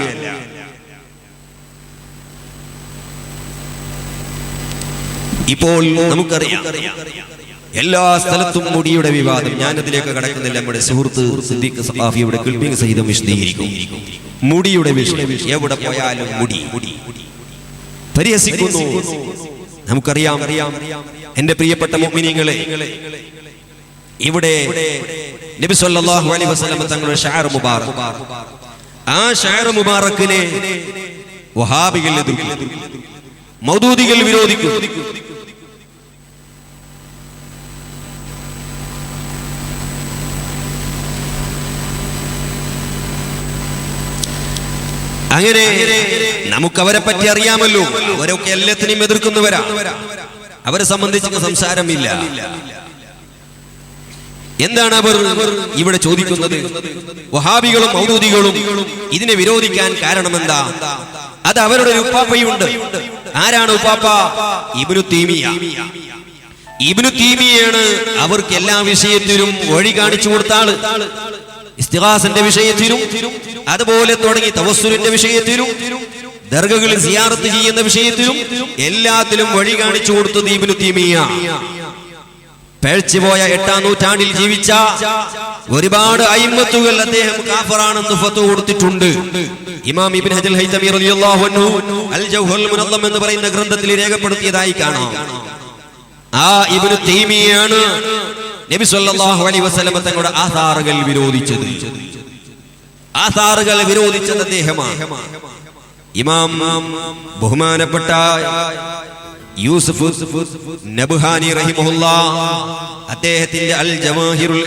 ഇപ്പോൾ നമുക്കറിയാം എല്ലാ സ്ഥലത്തും മുടിയുടെ വിവാദം. ഞാനതിലേക്ക് കടക്കുന്നില്ല. നമ്മുടെ സുഹൃത്ത് സിദ്ദീഖ് സഖാഫിയുടെ ക്ലിപ്പിംഗ് സഹിതം വിശദീകരിക്കും. മുടിയുടെ വിഷയം എവിടെ പോയാലും മുടി പരിഹസിക്കുന്നു. നമുക്കറിയാം, എന്റെ പ്രിയപ്പെട്ട മുഅ്മിനീങ്ങളെ, ഇവിടെ നബി സല്ലല്ലാഹു അലൈഹി വസല്ലം തങ്ങളുടെ ഷഅർ മുബാറക്, ആ ഷഅർ മുബാറക്കിനെ വഹാബികൾ എതിർക്കുന്നു, മൗദൂദികൾ വിരോധിക്കുന്നു. അങ്ങനെ നമുക്കവരെ പറ്റി അറിയാമല്ലോ. അവരൊക്കെ എല്ലാത്തിനെയും എതിർക്കുന്നവരാ. അവരെ സംബന്ധിച്ച് സംസാരമില്ല. എന്താണ് അവർ ഇവിടെ ചോദിക്കുന്നത്? വഹാബികളും മൗദൂദികളും ഇതിനെ വിരോധിക്കാൻ കാരണമെന്താ? അത് അവരുടെ ഒരു ഉപ്പാപ്പയുണ്ട്. ആരാണ് ഉപ്പാപ്പ? ഇബ്നു തൈമിയ. ഇബ്നു തൈമിയയാണ് അവർക്ക് എല്ലാ വിഷയത്തിലും വഴി കാണിച്ചു കൊടുത്ത ആള്. ഇസ്തിഗാസന്റെ വിഷയത്തിലും, അതുപോലെ തുടങ്ങി തവസ്സുലിന്റെ വിഷയത്തിലും, ദർഗകളിൽ സിയാറത്ത് ചെയ്യുന്ന വിഷയത്തിലും എല്ലാത്തിലും വഴി കാണിച്ചു കൊടുത്തത് ഇബ്നു തൈമിയ. പേഴ്ചിപോയ 8-ാം നൂറ്റാണ്ടിൽ ജീവിച്ച ഒരുപാട് അയിമ്മത്തുകൾ അദ്ദേഹം കാഫറാണെന്ന് ഫത്വ കൊടുത്തിട്ടുണ്ട്. ഇമാം ഇബ്നു ഹജർ ഹൈതമി റളിയല്ലാഹു അൻഹു അൽ ജൗഹറുൽ മുനല്ലം എന്ന് പറയുന്ന ഗ്രന്ഥത്തിൽ രേഖപ്പെടുത്തിയതായി കാണാം. ആ ഇബ്നു തൈമിയാണ് നബി സല്ലല്ലാഹു അലൈഹി വസല്ലം തങ്ങളുടെ ആധാറുകൾ വിരോധിച്ചത് അദ്ദേഹമാണ്. ഇമാം ബഹുമാനപ്പെട്ട യൂസുഫ് നബ്ഹാനി റഹിമഹുല്ലാഹ് അദ്ദേഹത്തിന്റെ അൽ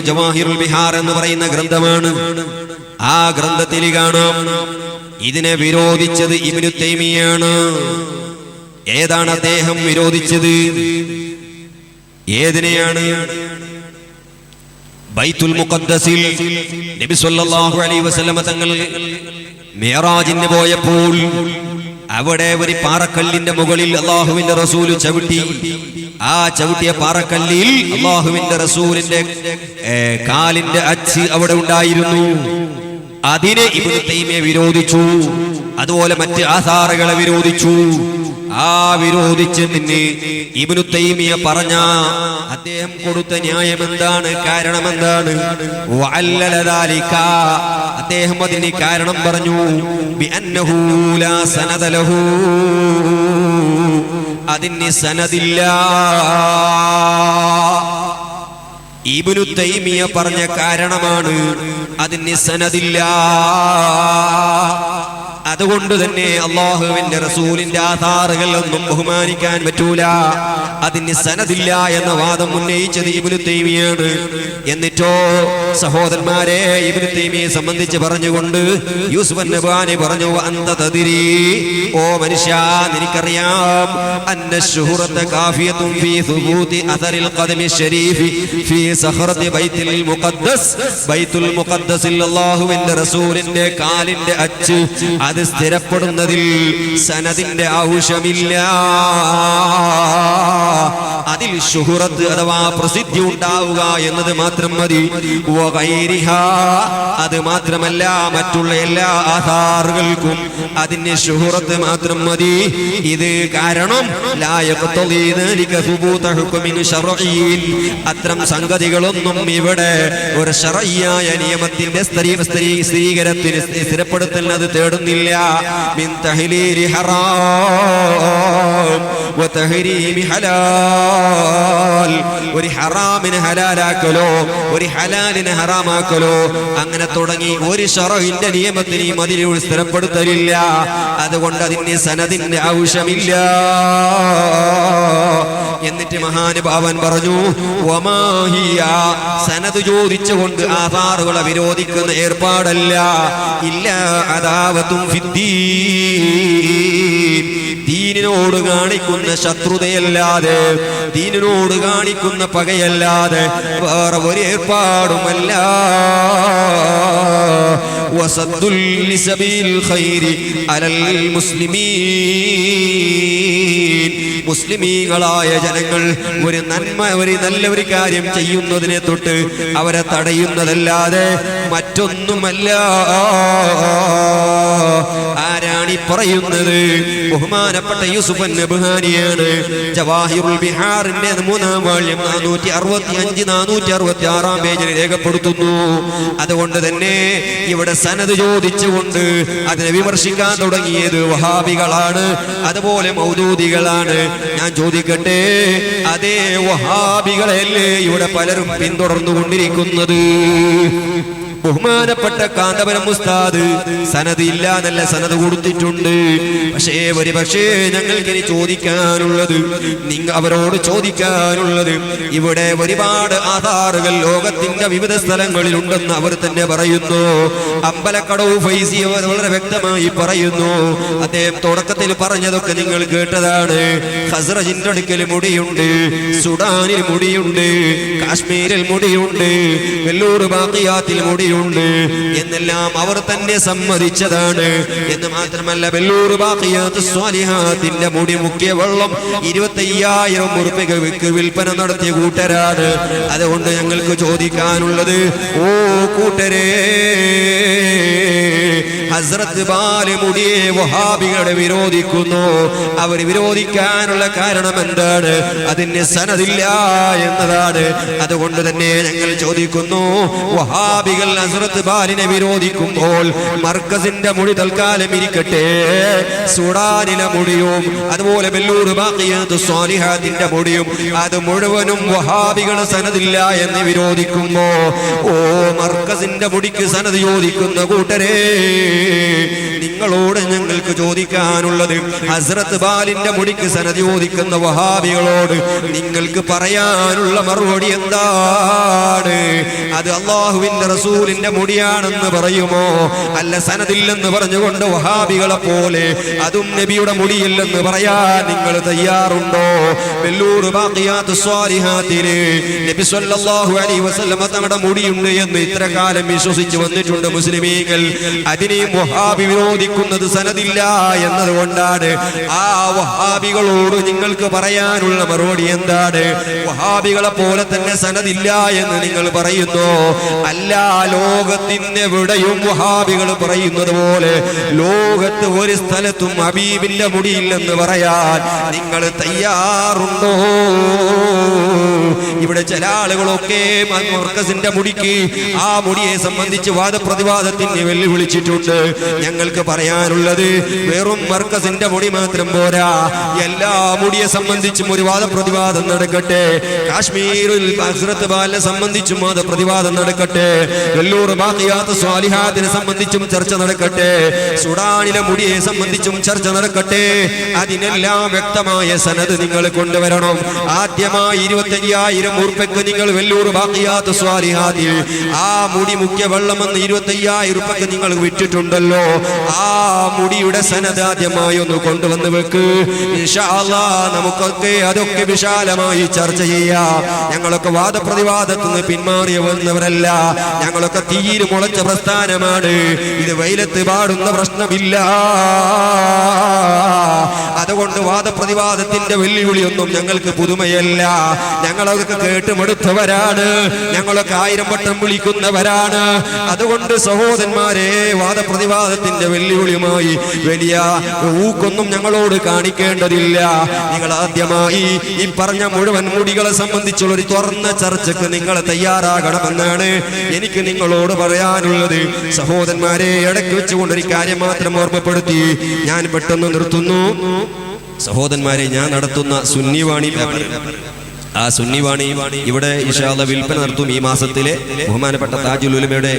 ജവാഹിറുൽ ബിഹാർ എന്ന് പറയുന്ന ഗ്രന്ഥമാണ്. ആ ഗ്രന്ഥത്തിൽ കാണാം ഇതിനെ വിരോധിച്ചത് ഇബ്നു തൈമിയാണ്. ഏതാണ് അദ്ദേഹം വിരോധിച്ചത്? ഏതിനെയാണ്? ബൈത്തുൽ മുഖദ്ദസിൽ നബി സല്ലല്ലാഹു അലൈഹി വസല്ലം തങ്ങൾ മിഅ്റാജിന് പോയപ്പോൾ അവിടെ ഒരു പാറക്കല്ലിന്റെ മുകളിൽ അല്ലാഹുവിന്റെ റസൂൽ ചവിട്ടി. ആ ചവിട്ടിയ പാറക്കല്ലിൽ അല്ലാഹുവിന്റെ റസൂലിന്റെ കാലിന്റെ അച്ച് അവിടെ ഉണ്ടായിരുന്നു. അതിനെ ഇബ്നു തൈമിയ വിരോധിച്ചു. അതുപോലെ മറ്റ് ആധാറുകളെ വിരോധിച്ചു. ആ വിരോധിച്ചതിന് ഇബ്നു തൈമിയ പറഞ്ഞ അദ്ദേഹം കൊടുത്ത ന്യായം എന്താണ്? കാരണം എന്താണ്? വഅല്ലല ദാലിക, അദ്ദേഹം അതിന് കാരണം പറഞ്ഞു. ബിഅന്നഹു ലാ സനദ ലഹു, അതിന് സനദില്ല. ഇബ്നു തൈമിയ പറഞ്ഞ കാരണമാണ് അതിന് സനദില്ല. അതുകൊണ്ട് തന്നെ അല്ലാഹുവിന്റെ റസൂലിന്റെ ആധാറുകൾ ഒന്നും ബഹുമാനിക്കാൻ പറ്റൂല, അതിന് സനദില്ല എന്ന വാദം ഉന്നയിച്ചത് ഇബ്നു തൈമിയാണ്. എന്നിട്ടോ സഹോദരന്മാരെ, ഇബ്നു തൈമിയെ സംബന്ധിച്ച് പറഞ്ഞുകൊണ്ട് യൂസുഫ് നബ്ഹാനി പറഞ്ഞു, അന്ത തദ്രി, ഓ മനുഷ്യ നിനക്കറിയാം, അന്ന ശുഹറത കാഫിയത്തുൻ ഫീ സുബൂതി അഥറിൽ ഖദമി ശരീഫി ഫീ സഖറതി ബൈത്തുൽ മുഖദ്ദസ്. ബൈത്തുൽ മുഖദ്ദസിൽ അല്ലാഹുവിന്റെ റസൂലിന്റെ കാലിന്റെ അച്ച് അത് സ്ഥിരപ്പെടുന്നതിൽ സനദിന്റെ ആവശ്യമില്ല. അതിൽ ശുഹറത്ത് അഥവാ പ്രസിദ്ധി ഉണ്ടാവുക എന്നത് മാത്രം മതി. അത് മാത്രമല്ല, മറ്റുള്ള എല്ലാ ആധാറുകൾക്കും അതിന് ശുഹറത്ത് മാത്രം മതി. ഇത് കാരണം അത്തരം സംഗതികളൊന്നും ഇവിടെ ഒരു ശർഈയായ നിയമത്തിന്റെ സ്ത്രീകരത്തിന് സ്ഥിരപ്പെടുത്തൽ അത് തേടുന്നില്ല. മിൻ തഹ്ലീലി ഹറാം വ തഹ്രീമി ഹലാൽ, ഒരു ഹറാമിനെ ഹലാലാക്കലോ ഒരു ഹലാലിനെ ഹറാമാക്കലോ അങ്ങനെ തുടങ്ങി ഒരു ശർഈന്റെ നിയമത്തിന് അതിൽ സ്ഥിരപ്പെടുത്തലില്ല. അതുകൊണ്ട് അതിന് സനദിന്റെ ആവശ്യമില്ല. എന്നിട്ട് മഹാനുഭാവൻ പറഞ്ഞു, വമാഹിയ, സനദ് ചോദിച്ചുകൊണ്ട് ആധാറുകളെ വിരോധിക്കുന്ന ഏർപ്പാടല്ല. ഇല്ല അദാവത്തും ഫിദ്ദീൻ, ദീനിനോട് കാണിക്കുന്ന ശത്രുതയല്ലാതെ, ദീനിനോട് കാണിക്കുന്ന പകയല്ലാതെ വേറെ ഒരു ഏർപ്പാടുമല്ല. വസദ്ദുൽ ലിസബീൽ ഖൈരി അലൽ മുസ്ലിമീൻ, മുസ്ലിമീങ്ങളായ ജനങ്ങൾ ഒരു നന്മ, ഒരു നല്ല ഒരു കാര്യം ചെയ്യുന്നതിനെ തൊട്ട് അവരെ തടയുന്നതല്ലാതെ മറ്റൊന്നുമല്ല. ആരാണി പറയുന്നത്? ബഹുമാനപ്പെട്ട യൂസുഫ് നബ്ഹാനിയാണ്. ജവാഹിറുൽ ബിഹാറിന്റെ 3-ാം വാള്യം 465-466 പേജിൽ രേഖപ്പെടുത്തുന്നു. അതുകൊണ്ട് തന്നെ ഇവിടെ സനദ് ചോദിച്ചുകൊണ്ട് അതിനെ വിമർശിക്കാൻ തുടങ്ങിയത് വഹാബികളാണ്, അതുപോലെ മൗദൂദികളാണ്. ഞാൻ ചോദിക്കട്ടെ, അതേ വഹാബികളല്ലേ ഇവിടെ പലരും പിന്തുടർന്നുകൊണ്ടിരിക്കുന്നത്? ബഹുമാനപ്പെട്ട കാന്തപുരം ഉസ്താദ് സനദ് ഇല്ല എന്നല്ല സനദ് കൊടുത്തിട്ടുണ്ട്. പക്ഷേ ഞങ്ങൾക്ക് ഇനി ചോദിക്കാനുള്ളത്, അവരോട് ചോദിക്കാനുള്ളത്, ഇവിടെ ഒരുപാട് ആധാറുകൾ ലോകത്തിന്റെ വിവിധ സ്ഥലങ്ങളിൽ ഉണ്ടെന്ന് അവർ തന്നെ പറയുന്നു. അമ്പലക്കടവ് ഫൈസി അവർ വളരെ വ്യക്തമായി പറയുന്നു. അദ്ദേഹം തുടക്കത്തിൽ പറഞ്ഞതൊക്കെ നിങ്ങൾ കേട്ടതാണ്. ഖസ്റജിന്റെ അടുക്കൽ മുടിയുണ്ട്, സുഡാനിൽ മുടിയുണ്ട്, കാശ്മീരിൽ മുടിയുണ്ട്, വെല്ലൂർ ബാഖിയാത്തിൽ മുടിയുണ്ട് എന്നെല്ലാം അവർ തന്നെ സമ്മതിച്ചതാണ്. എന്ന് മാത്രമല്ല, വെല്ലൂർ ബാഖിയാത്ത് സ്വാലിഹാത്തിന്റെ മുടി മുക്കിയ വെള്ളം 25,000 ഉറുപ്പികൾക്ക് വിൽപ്പന നടത്തിയ കൂട്ടരാണ്. അതുകൊണ്ട് ഞങ്ങൾക്ക് ചോദിക്കാനുള്ളത്, ഓ കൂട്ടരെ, ഹസ്രത്ത് ബാല് മുടിയെ വഹാബികളെ വിരോധിക്കുന്നു. അവർ വിരോധിക്കാനുള്ള കാരണം എന്താണ്? അതിന് സനദില്ല എന്നതാണ്. അതുകൊണ്ട് തന്നെ ഞങ്ങൾ ചോദിക്കുന്നു, വഹാബികൾ ഹസ്രത്ത് ബാലിനെ വിരോധിക്കുമ്പോൾ മർക്കസിന്റെ മുടി തൽക്കാലം ഇരിക്കട്ടെ, സുഡാനിലെ മുടിയും അതുപോലെ ബെല്ലൂർ ബാഖിയാത്ത് സ്വാലിഹാത്തിന്റെ മുടിയും അത് മുഴുവനും വഹാബികൾ സനദില്ല എന്ന് വിരോധിക്കുമ്പോ, ഓ മർക്കസിന്റെ മുടിക്ക് സനത് ചോദിക്കുന്ന കൂട്ടരെ, നിങ്ങളോട് ഞങ്ങൾക്ക് ചോദിക്കാനുള്ളത്, ഹസ്രത്ത് ബാലിന്റെ മുടിക്ക് സനത് ചോദിക്കുന്ന വഹാബികളോട് നിങ്ങൾക്ക് പറയാനുള്ള മറുപടി എന്താണ്? അത് അള്ളാഹുവിന്റെ റസൂലിന്റെ മുടിയാണെന്ന് പറയുമോ? അല്ല സനദില്ലെന്ന് പറഞ്ഞുകൊണ്ട് വഹാബികളെ പോലെ അതും നബിയുടെ മുടിയില്ലെന്ന് പറയാൻ നിങ്ങൾ തയ്യാറുണ്ടോ? ബെല്ലൂർ ബാഖിയാത്ത് സ്വാലിഹാത്തില് നബി സല്ലല്ലാഹു അലൈഹി വസല്ലം തങ്ങളുടെ മുടിയുണ്ട് എന്ന് ഇത്ര കാലം വിശ്വസിച്ച് വന്നിട്ടുണ്ട് മുസ്ലിമീങ്ങൾ. അതിനെയും വഹാബി വിരോധിക്കുന്നത് സനദില്ല എന്നതുകൊണ്ടാണ്. ആ വഹാബികളോട് നിങ്ങൾക്ക് പറയാനുള്ള മറുപടി എന്താണ്? വഹാബികളെ പോലെ തന്നെ സനദില്ല എന്ന് നിങ്ങൾ പറയുന്നു. അല്ല, ലോകത്തിനെവിടെയും വഹാബികൾ പറയുന്നത് പോലെ ലോകത്ത് ഒരു സ്ഥലത്തും ഹബീബിന്റെ മുടിയില്ലെന്ന് പറയാൻ നിങ്ങൾ തയ്യാറുണ്ടോ? ഇവിടെ ചില ആളുകളൊക്കെ മർക്കസിന്റെ മുടിക്ക്, ആ മുടിയെ സംബന്ധിച്ച് വാദപ്രതിവാദത്തിന് വെല്ലുവിളിച്ചിട്ടുണ്ട്. ഞങ്ങൾക്ക് പറയാനുള്ളത്, വെറും മർക്കസിന്റെ മുടി മാത്രം പോരാ, എല്ലാ മുടിയെ സംബന്ധിച്ചും ഒരു വാദപ്രതിവാദം നടക്കട്ടെ. കാശ്മീരിൽ ഹസ്രത്ത് ബാലിനെ സംബന്ധിച്ചും വാദപ്രതിവാദം നടക്കട്ടെ. വെല്ലൂർ ബാഖിയാത്ത് സ്വാലിഹാത്തിനെ സംബന്ധിച്ചും ചർച്ച നടക്കട്ടെ. സുഡാനിലെ മുടിയെ സംബന്ധിച്ചും ചർച്ച നടക്കട്ടെ. അതിനെല്ലാം വ്യക്തമായ സനത് നിങ്ങൾ കൊണ്ടുവരണം. ആദ്യമായി 25,000 ഉറുപ്പിക്ക് നിങ്ങൾ വെല്ലൂർ ബാഖിയാത്ത് സ്വാലിഹാത്തിൽ ആ മുടി മുഖ്യ വെള്ളമെന്ന് 25,000 ഉറുപ്പിക്ക് നിങ്ങൾ വിറ്റിട്ടുണ്ടല്ലോ. ആ മുടിയുടെ സനത് ആദ്യമായി ഒന്ന് കൊണ്ടുവന്ന് വെക്ക്. ഇൻഷാ അല്ലാഹ് നമുക്കൊക്കെ അതൊക്കെ വിശാലമായി ചർച്ച ചെയ്യാം. ഞങ്ങളൊക്കെ വാദപ്രതിവാദത്തിൽ നിന്ന് പിന്മാറി വന്നവരല്ല. ഞങ്ങളൊക്കെ തീര് മുളച്ച പ്രസ്ഥാനമാണ്. ഇത് വെയിലത്ത് പാടുന്ന പ്രശ്നമില്ല. അതുകൊണ്ട് വാദപ്രതിവാദത്തിന്റെ വെല്ലുവിളിയൊന്നും ഞങ്ങൾക്ക് പുതുമയല്ല. ഞങ്ങളൊക്കെ കേട്ടുമെടുത്തവരാണ്. ഞങ്ങളൊക്കെ 1000 വട്ടം വിളിക്കുന്നവരാണ്. അതുകൊണ്ട് സഹോദരന്മാരെ, വാദപ്രതിവാദത്തിന്റെ വെല്ലുവിളിയുമായി വലിയ ഊക്കൊന്നും ഞങ്ങളോട് കാണിക്കേണ്ടതില്ല. നിങ്ങൾ ആദ്യമായി ഈ പറഞ്ഞ മുഴുവൻ മുടികളെ സംബന്ധിച്ചുള്ള ഒരു തുറന്ന ചർച്ചക്ക് നിങ്ങൾ തയ്യാറാകണമെന്നാണ് എനിക്ക് നിങ്ങളോട് പറയാനുള്ളത്. സഹോദരന്മാരെ, ഇടയ്ക്ക് വെച്ചുകൊണ്ടൊരു കാര്യം മാത്രം ഓർമ്മപ്പെടുത്തി ഞാൻ പെട്ടെന്ന് നിർത്തുന്നു. സഹോദരന്മാരെ, ഞാൻ നടത്തുന്ന സുന്നിവാണി പേപ്പർ, ആ സുന്നിവാണി ഇവിടെ ഇൻഷാ അല്ലാഹ് വിൽപ്പന നടത്തും. ഈ മാസത്തിലെ ബഹുമാനപ്പെട്ട താജുൽ ഉലമയുടെ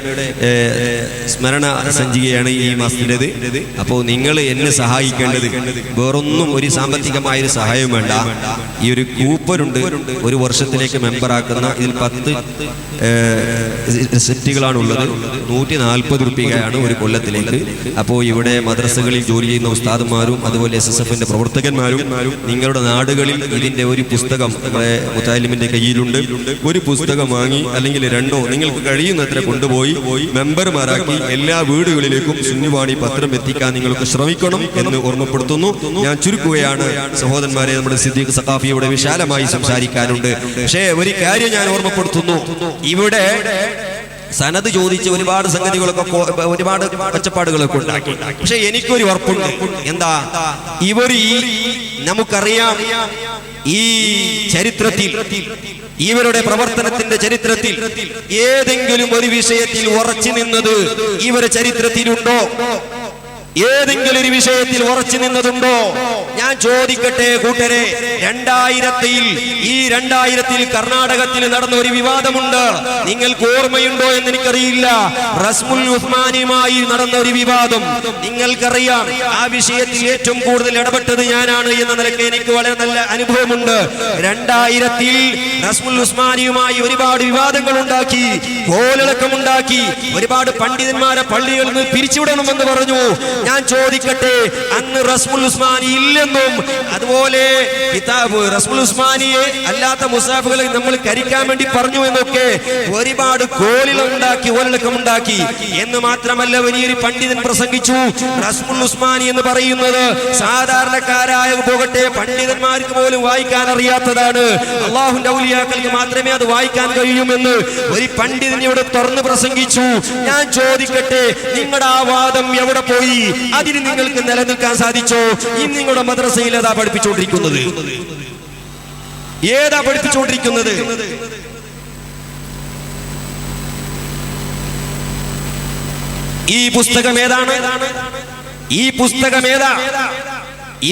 സ്മരണ സഞ്ചികയാണ് ഈ മാസത്തിൻ്റെത്. അപ്പോൾ നിങ്ങൾ എന്നെ സഹായിക്കേണ്ടത് വേറൊന്നും, ഒരു സാമ്പത്തികമായൊരു സഹായം വേണ്ട. ഈ ഒരു കൂപ്പറുണ്ട്, ഒരു വർഷത്തിലേക്ക് മെമ്പറാക്കുന്ന. ഇതിൽ 10 സെറ്റുകളാണുള്ളത്. 140 രൂപയാണ് ഒരു കൊല്ലത്തിലേക്ക്. അപ്പോൾ ഇവിടെ മദ്രസകളിൽ ജോലി ചെയ്യുന്ന ഉസ്താദുമാരും അതുപോലെ SSFന്റെ പ്രവർത്തകന്മാരും നിങ്ങളുടെ നാടുകളിൽ ഇതിന്റെ ഒരു പുസ്തകം മുത്താലിമിന്റെ കയ്യിലുണ്ട്. ഒരു പുസ്തകം വാങ്ങി അല്ലെങ്കിൽ 2 നിങ്ങൾക്ക് കഴിയുന്നത്ര കൊണ്ടുപോയി മെമ്പർമാരാക്കി എല്ലാ വീടുകളിലേക്കും സുന്നിവാണി പത്രം എത്തിക്കാൻ നിങ്ങൾക്ക് ശ്രമിക്കണം എന്ന് ഓർമ്മപ്പെടുത്തുന്നു. ഞാൻ ചുരുക്കുകയാണ്. സഹോദരന്മാരെ, നമ്മുടെ സിദ്ദീഖ് സഖാഫിയോട് വിശാലമായി സംസാരിക്കാനുണ്ട്. പക്ഷേ ഒരു കാര്യം ഞാൻ ഓർമ്മപ്പെടുത്തുന്നു. ഇവിടെ സനത് ചോദിച്ച് ഒരുപാട് സംഗതികളൊക്കെ, ഒരുപാട് ഒച്ചപ്പാടുകളൊക്കെ ഉണ്ടാക്കി. പക്ഷെ എനിക്കൊരു ഉറപ്പുണ്ട്. എന്താ? ഇവർ നമുക്കറിയാം, ഈ ചരിത്രത്തിൽ, ഇവരുടെ പ്രവർത്തനത്തിന്റെ ചരിത്രത്തിൽ ഏതെങ്കിലും ഒരു വിഷയത്തിൽ ഉറച്ചു നിന്നത് ഇവരുടെ ചരിത്രത്തിലുണ്ടോ? ഏതെങ്കിലും ഒരു വിഷയത്തിൽ ഉറച്ചു നിന്നതുണ്ടോ? ഞാൻ ചോദിക്കട്ടെ കൂട്ടരെ, 2000-ൽ കർണാടകത്തിൽ നടന്ന ഒരു വിവാദമുണ്ട്. നിങ്ങൾക്ക് ഓർമ്മയുണ്ടോ എന്ന് എനിക്കറിയില്ല. റസ്മുൽ ഉസ്മാനിയുമായി നടന്ന ഒരു വിവാദം നിങ്ങൾക്കറിയാം. ആ വിഷയത്തിൽ ഏറ്റവും കൂടുതൽ ഇടപെട്ടത് ഞാനാണ് എന്ന നിലയ്ക്ക് എനിക്ക് വളരെ നല്ല അനുഭവമുണ്ട്. 2000-ൽ റസ്മുൽ ഉസ്മാനിയുമായി ഒരുപാട് വിവാദങ്ങൾ ഉണ്ടാക്കി, കോളിളക്കമുണ്ടാക്കി. ഒരുപാട് പണ്ഡിതന്മാരെ പള്ളികളിൽ നിന്ന് പിരിച്ചുവിടണമെന്ന് പറഞ്ഞു. ഞാൻ ചോദിക്കട്ടെ, അന്ന് റസ്മുൽ ഉസ്മാനി ഇല്ലെന്നും അതുപോലെ കിതാബ് റസ്മുൽ ഉസ്മാനിയെ അല്ലാത്ത മുസാഫുകളെ നമ്മൾ കരിക്കാൻ വേണ്ടി പറഞ്ഞു എന്നൊക്കെ ഒരുപാട് കോലിലുണ്ടാക്കി ഒരടക്കമുണ്ടാക്കി എന്ന് മാത്രമല്ല, വലിയൊരു പണ്ഡിതൻ പ്രസംഗിച്ചു. റസ്മുൽ ഉസ്മാനി എന്ന് പറയുന്നത് സാധാരണക്കാരായ പോകട്ടെ പണ്ഡിതന്മാർക്ക് പോലും വായിക്കാൻ അറിയാത്തതാണ്, അള്ളാഹുവിന്റെ ഔലിയാക്കൾക്ക് മാത്രമേ അത് വായിക്കാൻ കഴിയുമെന്ന് ഒരു പണ്ഡിതൻ ഇവിടെ തുറന്ന് പ്രസംഗിച്ചു. ഞാൻ ചോദിക്കട്ടെ, നിങ്ങളുടെ ആ വാദം എവിടെ പോയി? അതിന് നിങ്ങൾക്ക് നിലനിൽക്കാൻ സാധിച്ചോ? ഇന്ന് നിങ്ങളുടെ മദ്രസയിൽ ഏതാ പഠിപ്പിച്ചുകൊണ്ടിരിക്കുന്നത്? ഏതാ പഠിപ്പിച്ചുകൊണ്ടിരിക്കുന്നത്? ഈ പുസ്തകം ഏതാണ്? ഈ പുസ്തകം ഏതാ?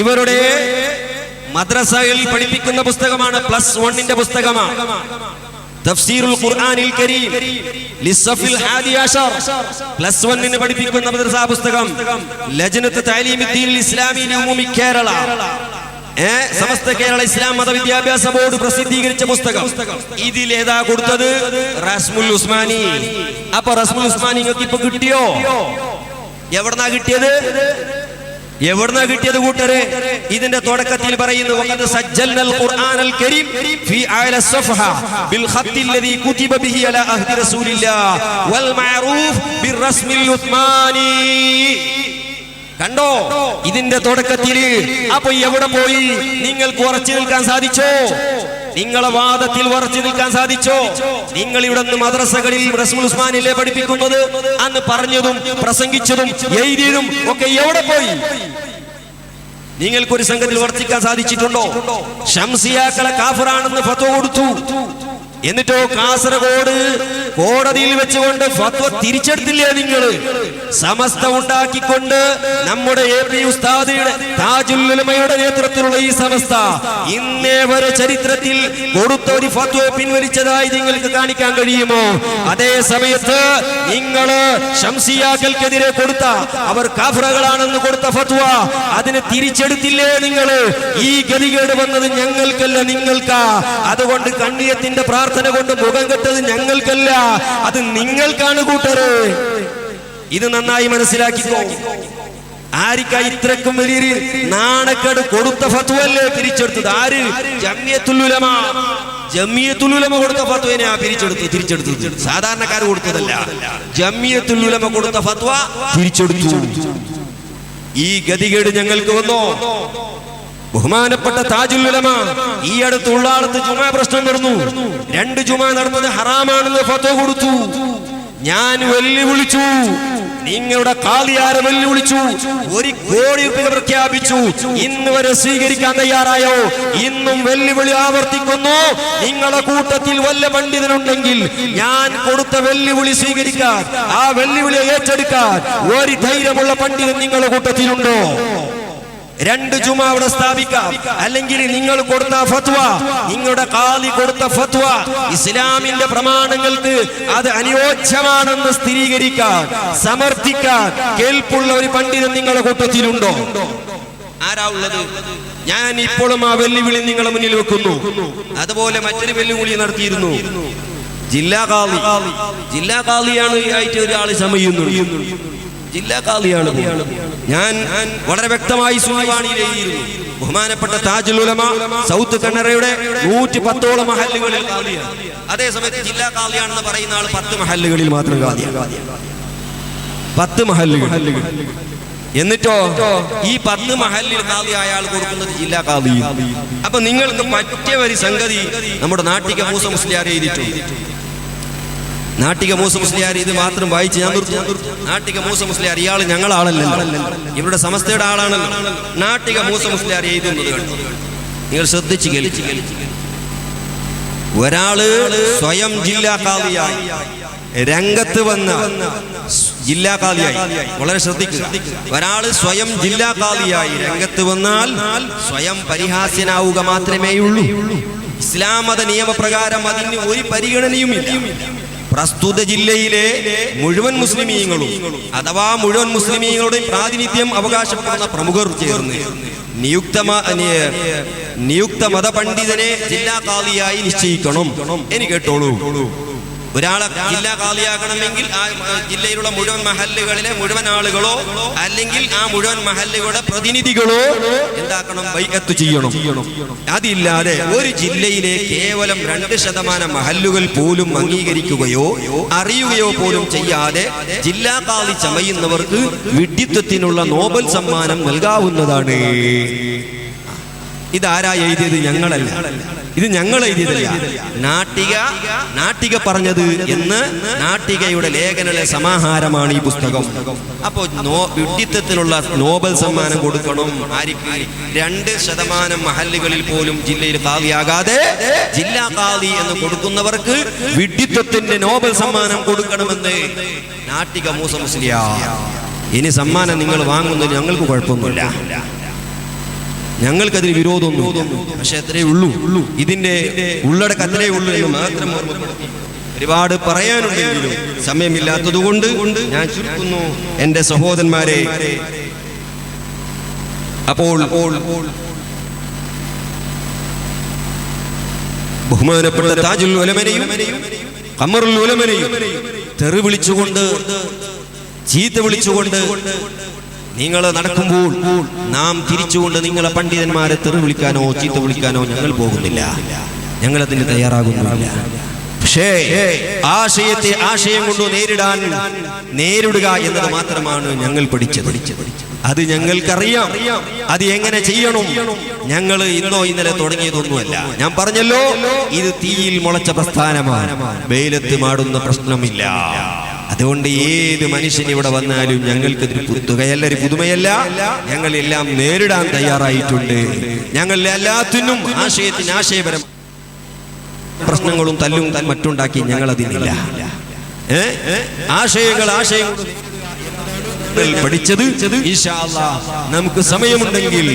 ഇവരുടെ മദ്രസകളിൽ പഠിപ്പിക്കുന്ന പുസ്തകമാണ്. +1 പുസ്തകമാണ്. തഫ്സീറുൽ ഖുർആനിൽ കരീം ലിസ്സഫിൽ ഹാദി അശർ. +1 പഠിപ്പിക്കുന്ന മദ്രസാ പുസ്തകം ലജ്നത്ത് തഅലീമുദ്ദീൻ ഇസ്ലാമി ഉമ്മി കേരള, സമസ്ത കേരള ഇസ്ലാം മത വിദ്യാഭ്യാസ ബോർഡ് പ്രസിദ്ധീകരിച്ച പുസ്തകം. ഇതിലേതാ കൊടുത്തത്? റസ്മുൽ ഉസ്മാനി. അപ്പൊ റസ്മുൽ ഉസ്മാനി നിങ്ങൾക്ക് ഇപ്പൊ കിട്ടിയോ? എവിടുന്നാ കിട്ടിയത്? എവിടുന്നാ കിട്ടിയത് കൂട്ടരെ? ഇതിന്റെ തുടക്കത്തിൽ പറയുന്നു, വഖദ് സജ്ജൽനൽ ഖുർആനൽ കരീം ഫീ അഅല സഫഹ ബിൽ ഖത്തിൽ ലദീ കുതിബ ബിഹി അലാ അഹ്ദി റസൂലില്ലാഹ് വൽ മഅറൂഫ് ബിർറസ്മിൽ ഉസ്മാനി. കണ്ടോ ഇതിന്റെ തുടക്കത്തിൽ? അപ്പൊ എവിടെ പോയി? നിങ്ങൾക്ക് ഉറച്ചു നിൽക്കാൻ സാധിച്ചോ? നിങ്ങളെ വാദത്തിൽ ഉറച്ചു നിൽക്കാൻ സാധിച്ചോ? നിങ്ങൾ ഇവിടെ നിന്ന് മദ്രസകളിൽ റസ്മുൽ ഉസ്മാനിലെ പഠിപ്പിക്കുന്നത്, അന്ന് പറഞ്ഞതും പ്രസംഗിച്ചതും എഴുതിയതും ഒക്കെ എവിടെ പോയി? നിങ്ങൾക്കൊരു സംഘത്തിൽ ഉറച്ചിക്കാൻ സാധിച്ചിട്ടുണ്ടോ? ശംസിയാക്കളെ കാഫിറാണെന്ന് ഫത്വ കൊടുത്തു. എന്നിട്ടോ കാസർഗോഡ് കോടതിയിൽ വെച്ചുകൊണ്ട് ഫത്വ തിരിച്ചെടുത്തില്ലേ നിങ്ങൾ? സമസ്ത ഉണ്ടാക്കിക്കൊണ്ട് നമ്മുടെ AP ഉസ്താദിയുടെ താജുൽ ഉലമയുടെ നേതൃത്വത്തിലുള്ള ഈ സമസ്ത ഇന്നേ വരെ ചരിത്രത്തിൽ കൊടുത്ത ഒരു ഫത്വ പിൻവലിച്ചതായി നിങ്ങൾക്ക് കാണിക്കാൻ കഴിയുമോ? അതേ സമയത്ത് നിങ്ങൾ ശംസിയാക്കൾക്കെതിരെ കൊടുത്ത, അവർ കാഫിറുകളാണെന്ന് കൊടുത്ത ഫത്വ അതിന് തിരിച്ചെടുത്തില്ലേ നിങ്ങൾ? ഈ ഗതികേട് വന്നത് ഞങ്ങൾക്കല്ല, നിങ്ങൾക്കാ. അതുകൊണ്ട് കണ്ണിയത്തിന്റെ പ്രാർത്ഥന കൊണ്ട് മുഖം കെട്ടത് ഞങ്ങൾക്കല്ല, അത് നിങ്ങൾക്കാണ് കൂട്ടരെ. ഇത് നന്നായി മനസ്സിലാക്കിക്കോ. ആരിക്കാ ഇത്രക്കും വലിയൊരു നാണക്കേട്? കൊടുത്ത ഫത്വല്ലേ തിരിച്ചെടുത്തത്? ആര്? ജമിയത്തുൽ ഉലമ. ജമിയത്തുൽ ഉലമ കൊടുത്ത ഫത്വനെ തിരിച്ചെടുത്തത് സാധാരണക്കാർ കൊടുത്തതല്ല. ജമിയത്തുൽ ഉലമ കൊടുത്ത ഫത്വ തിരിച്ചെടുത്തു. ഈ ഗതികേട് ഞങ്ങൾക്ക് വന്നോ? ബഹുമാനപ്പെട്ട താജുൽ ഉലമ ഈ അടുത്ത് ഉള്ളാളത്ത് ജുമാ പ്രശ്നം നടന്നു. 2 ജുമാ നടന്നത് ഹറാമാണെന്ന് ഫത്വ കൊടുത്തു. ഞാൻ വെല്ലുവിളിച്ചു, നിങ്ങളുടെ ഖാദിയാരെ വെല്ലുവിളിച്ചു, 1 കോടി രൂപ പ്രഖ്യാപിച്ചു. ഇന്ന് വരെ സ്വീകരിക്കാൻ തയ്യാറായോ? ഇന്നും വെല്ലുവിളി ആവർത്തിക്കുന്നു. നിങ്ങളുടെ കൂട്ടത്തിൽ വല്ല പണ്ഡിതനുണ്ടെങ്കിൽ ഞാൻ കൊടുത്ത വെല്ലുവിളി സ്വീകരിക്കാൻ, ആ വെല്ലുവിളിയെ ഏറ്റെടുക്കാൻ ഒരു ധൈര്യമുള്ള പണ്ഡിതൻ നിങ്ങളുടെ കൂട്ടത്തിലുണ്ടോ? 2 ജുമാ അവിടെ സ്ഥാപിക്കാം. അല്ലെങ്കിൽ നിങ്ങൾ കൊടുത്ത ഫത്വ, നിങ്ങളുടെ ഖാദി കൊടുത്ത ഫത്വ ഇസ്ലാമിന്റെ പ്രമാണങ്ങൾക്ക് അത് അനുയോജ്യമാണെന്ന് സ്ഥിരീകരിക്കാൻ, സമർത്ഥിക്കാൻ കേൾപ്പുള്ള ഒരു പണ്ഡിതൻ നിങ്ങളുടെ കൂട്ടത്തിലുണ്ടോ? ആരാ ഉള്ളത്? ഞാൻ ഇപ്പോഴും ആ വെല്ലുവിളി നിങ്ങളുടെ മുന്നിൽ വെക്കുന്നു. അതുപോലെ മറ്റൊരു വെല്ലുവിളി നടത്തിയിരുന്നു. ജില്ലാ ഖാദിയാണ് ആയിട്ട് ഒരാൾ സമയുന്നുണ്ട്. ജില്ലാ ഖാദിയാണ്. ഞാൻ വളരെ വ്യക്തമായി സുനിവാണിയിൽ എഴുതിയിരുന്നു. ബഹുമാനപ്പെട്ട താജുൽ ഉലമ സൗത്ത് കന്നഡയുടെ 110ഓളം മഹല്ലുകളിൽ ഖാദിയാണ്. അതേസമയത്ത് ജില്ലാ ഖാദിയാണെന്ന് പറയുന്ന ആൾ 10 മഹല്ലുകളിൽ മാത്രം ഖാദിയാണ്. 10 മഹല്ലുകൾ. എന്നിട്ടോ ഈ 10 മഹല്ലിൽ ഖാദി അയാൾ കൊടുക്കുന്നത് ജില്ലാ ഖാദി. അപ്പൊ നിങ്ങൾക്ക് പറ്റിയ ഒരു സംഗതി നമ്മുടെ നാട്ടിക മൂസ മുസ്ലിയാർ എഴുതിയിട്ടുണ്ട്. നാട്ടിക മൂസ മുസ്ലിയാർ ഇത് മാത്രം വായിച്ച് ഞാൻ നാട്ടിക മൂസ മുസ്ലിയാർ ഇയാൾ ഞങ്ങളാളല്ലല്ലോ, ഇവരുടെ സമസ്തയുടെ ആളാണല്ലോ. നാട്ടിക മൂസ മുസ്ലിയാർ എഴുതുന്നത് കണ്ടു. നിങ്ങൾ ശ്രദ്ധിച്ച് കേൾക്കുക. ഒരാള് സ്വയം ജില്ലാ ഖാദിയായി രംഗത്ത് വന്ന ജില്ലാ ഖാദിയായി, വളരെ ശ്രദ്ധിക്കുക. ഒരാള് സ്വയം ജില്ലാ ഖാദിയായി രംഗത്ത് വന്നാൽ സ്വയം പരിഹാസ്യനാവുക മാത്രമേ ഉള്ളൂ. ഇസ്ലാം മത നിയമപ്രകാരം അതിന് ഒരു പരിഗണനയുമില്ല. പ്രസ്തുത ജില്ലയിലെ മുഴുവൻ മുസ്ലിമീങ്ങളും അഥവാ മുഴുവൻ മുസ്ലിമീങ്ങളുടെ പ്രാതിനിധ്യം അവകാശപ്പെടുന്ന പ്രമുഖർ ചേർന്ന് നിയുക്ത മതപണ്ഡിതനെ ജില്ലാ ഖാദിയായി നിശ്ചയിക്കണം. ഇനി കേട്ടോളൂ, ഒരാളെ ജില്ലാ ഖാദിയാക്കണമെങ്കിൽ ആ ജില്ലയിലുള്ള മുഴുവൻ മഹല്ലുകളിലെ മുഴുവൻ ആളുകളോ അല്ലെങ്കിൽ ആ മുഴുവൻ മഹല്ലുകളുടെ പ്രതിനിധികളോ എന്താക്കണം? ബൈഅത്ത് ചെയ്യണം. അതില്ലാതെ ഒരു ജില്ലയിലെ കേവലം 2% മഹല്ലുകൾ പോലും അംഗീകരിക്കുകയോ അറിയുകയോ പോലും ചെയ്യാതെ ജില്ലാ ഖാദി ചമയുന്നവർക്ക് വിഡ്ഢിത്വത്തിനുള്ള നോബൽ സമ്മാനം നൽകാവുന്നതാണ്. ഇതാരാ എഴുതിയത്? ഞങ്ങളല്ല. ഇത് ഞങ്ങൾ എഴുതിയതല്ല. നാട്ടിക പറഞ്ഞത് എന്ന് നാട്ടികയുടെ ലേഖനയുടെ സമാഹാരമാണ് ഈ പുസ്തകം. അപ്പോൾ വിഡ്ഢിത്തത്തിനുള്ള നോബൽ സമ്മാനം കൊടുക്കണം. ആർക്ക്? 2% മഹല്ലുകളിൽ പോലും ജില്ലയിൽ ഖാദിയാകാതെ ജില്ലാ ഖാദി എന്ന് കൊടുക്കുന്നവർക്ക് വിഡ്ഢിത്തത്തിന്റെ നോബൽ സമ്മാനം കൊടുക്കണമെന്ന് നാട്ടിക മൂസ മുസ്ലിയാർ. ഇനി സമ്മാനം നിങ്ങൾ വാങ്ങുന്നതിന് ഞങ്ങൾക്ക് കുഴപ്പമൊന്നുമില്ല, ഞങ്ങൾക്കതിന് വിരോധമൊന്നും. പക്ഷെ അത്രേ ഉള്ളൂ, ഇതിന്റെ ഉള്ളടക്കം അത്രേ ഉള്ളൂ എന്ന് മാത്രം ഓർമ്മപ്പെടുത്തി. ഒരുപാട് പറയാനുണ്ടെങ്കിലും സമയമില്ലാത്തതുകൊണ്ട് ഞാൻ ചുരുക്കുന്നു എന്റെ സഹോദരന്മാരെ. അപ്പോൾ ബഹുമാനപ്പെട്ട താജുൽ ഉലമനെയും ഖമറുൽ ഉലമനെയും തെറി വിളിച്ചുകൊണ്ട്, ചീത്ത വിളിച്ചുകൊണ്ട് നിങ്ങൾ നടക്കുമ്പോൾ നാം തിരിച്ചുകൊണ്ട് നിങ്ങളെ പണ്ഡിതന്മാരെ തെറി വിളിക്കാനോ ചീത്ത വിളിക്കാനോ ഞങ്ങൾ പോകുന്നില്ല, ഞങ്ങൾ അതിന് തയ്യാറാകുന്നില്ല. പക്ഷേ ആശയത്തെ ആശയം കൊണ്ട് നേരിടുക എന്നത് മാത്രമാണ് ഞങ്ങൾ പഠിച്ചത്. അത് ഞങ്ങൾക്കറിയാം, അത് എങ്ങനെ ചെയ്യണം. ഞങ്ങൾ ഇന്നോ ഇന്നലെ തുടങ്ങിയതൊന്നുമല്ല. ഞാൻ പറഞ്ഞല്ലോ, ഇത് തീയിൽ മുളച്ച പ്രസ്ഥാനമാണ്, വെയിലത്ത് മാടുന്ന പ്രശ്നമില്ല. അതുകൊണ്ട് ഏത് മനുഷ്യൻ ഇവിടെ വന്നാലും ഞങ്ങൾക്ക് ഒരു പുതുമയല്ല, ഞങ്ങളെല്ലാം നേരിടാൻ തയ്യാറായിട്ടുണ്ട്. ഞങ്ങൾ എല്ലാത്തിനും ആശയപരം പ്രശ്നങ്ങളും തല്ലും മറ്റുണ്ടാക്കി ഞങ്ങൾ അതിനില്ല. ആശയങ്ങൾ പഠിച്ചത് ഇൻഷാ അല്ലാഹ് നമുക്ക് സമയമുണ്ടെങ്കിൽ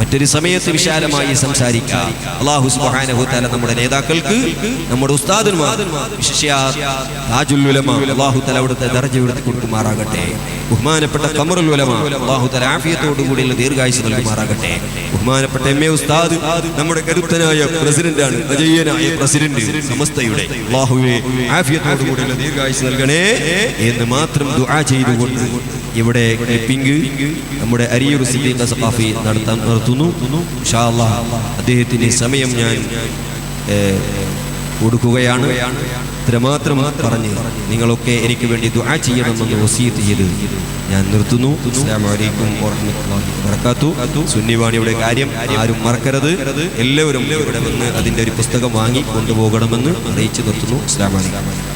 മറ്റൊരു സമയത്ത് വിശാലമായി സംസാരിക്കാം. അല്ലാഹു സുബ്ഹാനഹു വ തആല നമ്മുടെ നേതാക്കൾക്ക്, നമ്മുടെ ഉസ്താദുമാർ, വിശേഷാൽ താജുൽ ഉലമ അല്ലാഹു തആല അവിടുത്തെ ദർജ ഉയർത്തി കൊടുക്കുമാറാകട്ടെ. ബഹുമാനപ്പെട്ട ഖമറുൽ ഉലമ അല്ലാഹു തആല ആഫിയത്തോടു കൂടിയുള്ള ദീർഘായുസ്സ് നൽകുമാറാകട്ടെ. ബഹുമാനപ്പെട്ട എംഎ ഉസ്താദ് നമ്മുടെ കരുത്തനായ പ്രസിഡന്റാണ്, അജയ്യനായ പ്രസിഡന്റ് സമസ്തയുടെ. അല്ലാഹുവേ ആഫിയത്തോടു കൂടിയുള്ള ദീർഘായുസ്സ് നൽകണേ എന്ന് മാത്രം ദുആ ചെയ്തുകൊണ്ട് ഇവിടെ ക്ലിപ്പിംഗ് നമ്മുടെ അരിയൂർ സിദ്ദീഖ് സഖാഫി നടത്തുന്നു. ഇൻഷാ അല്ലാഹ് അദ്ദേഹത്തിന്റെ സമയം ഞാൻ കൊടുക്കുകയാണ്. ഇത്രമാത്രം പറഞ്ഞ് നിങ്ങളൊക്കെ എനിക്ക് വേണ്ടി ദുആ ചെയ്യണമെന്ന് വസിയത്ത് ചെയ്ത് ഞാൻ നിർത്തുന്നു. അസ്സലാമു അലൈക്കും വറഹ്മത്തുള്ളാഹി വബറകാതുഹു. സുന്നിവാണിയുടെ കാര്യം ആരും മറക്കരുത്. എല്ലാവരും ഇവിടെ വന്ന് അതിൻ്റെ ഒരു പുസ്തകം വാങ്ങി കൊണ്ടുപോകണമെന്ന് അറിയിച്ചു നിർത്തുന്നു. അസ്സലാമു അലൈക്കും.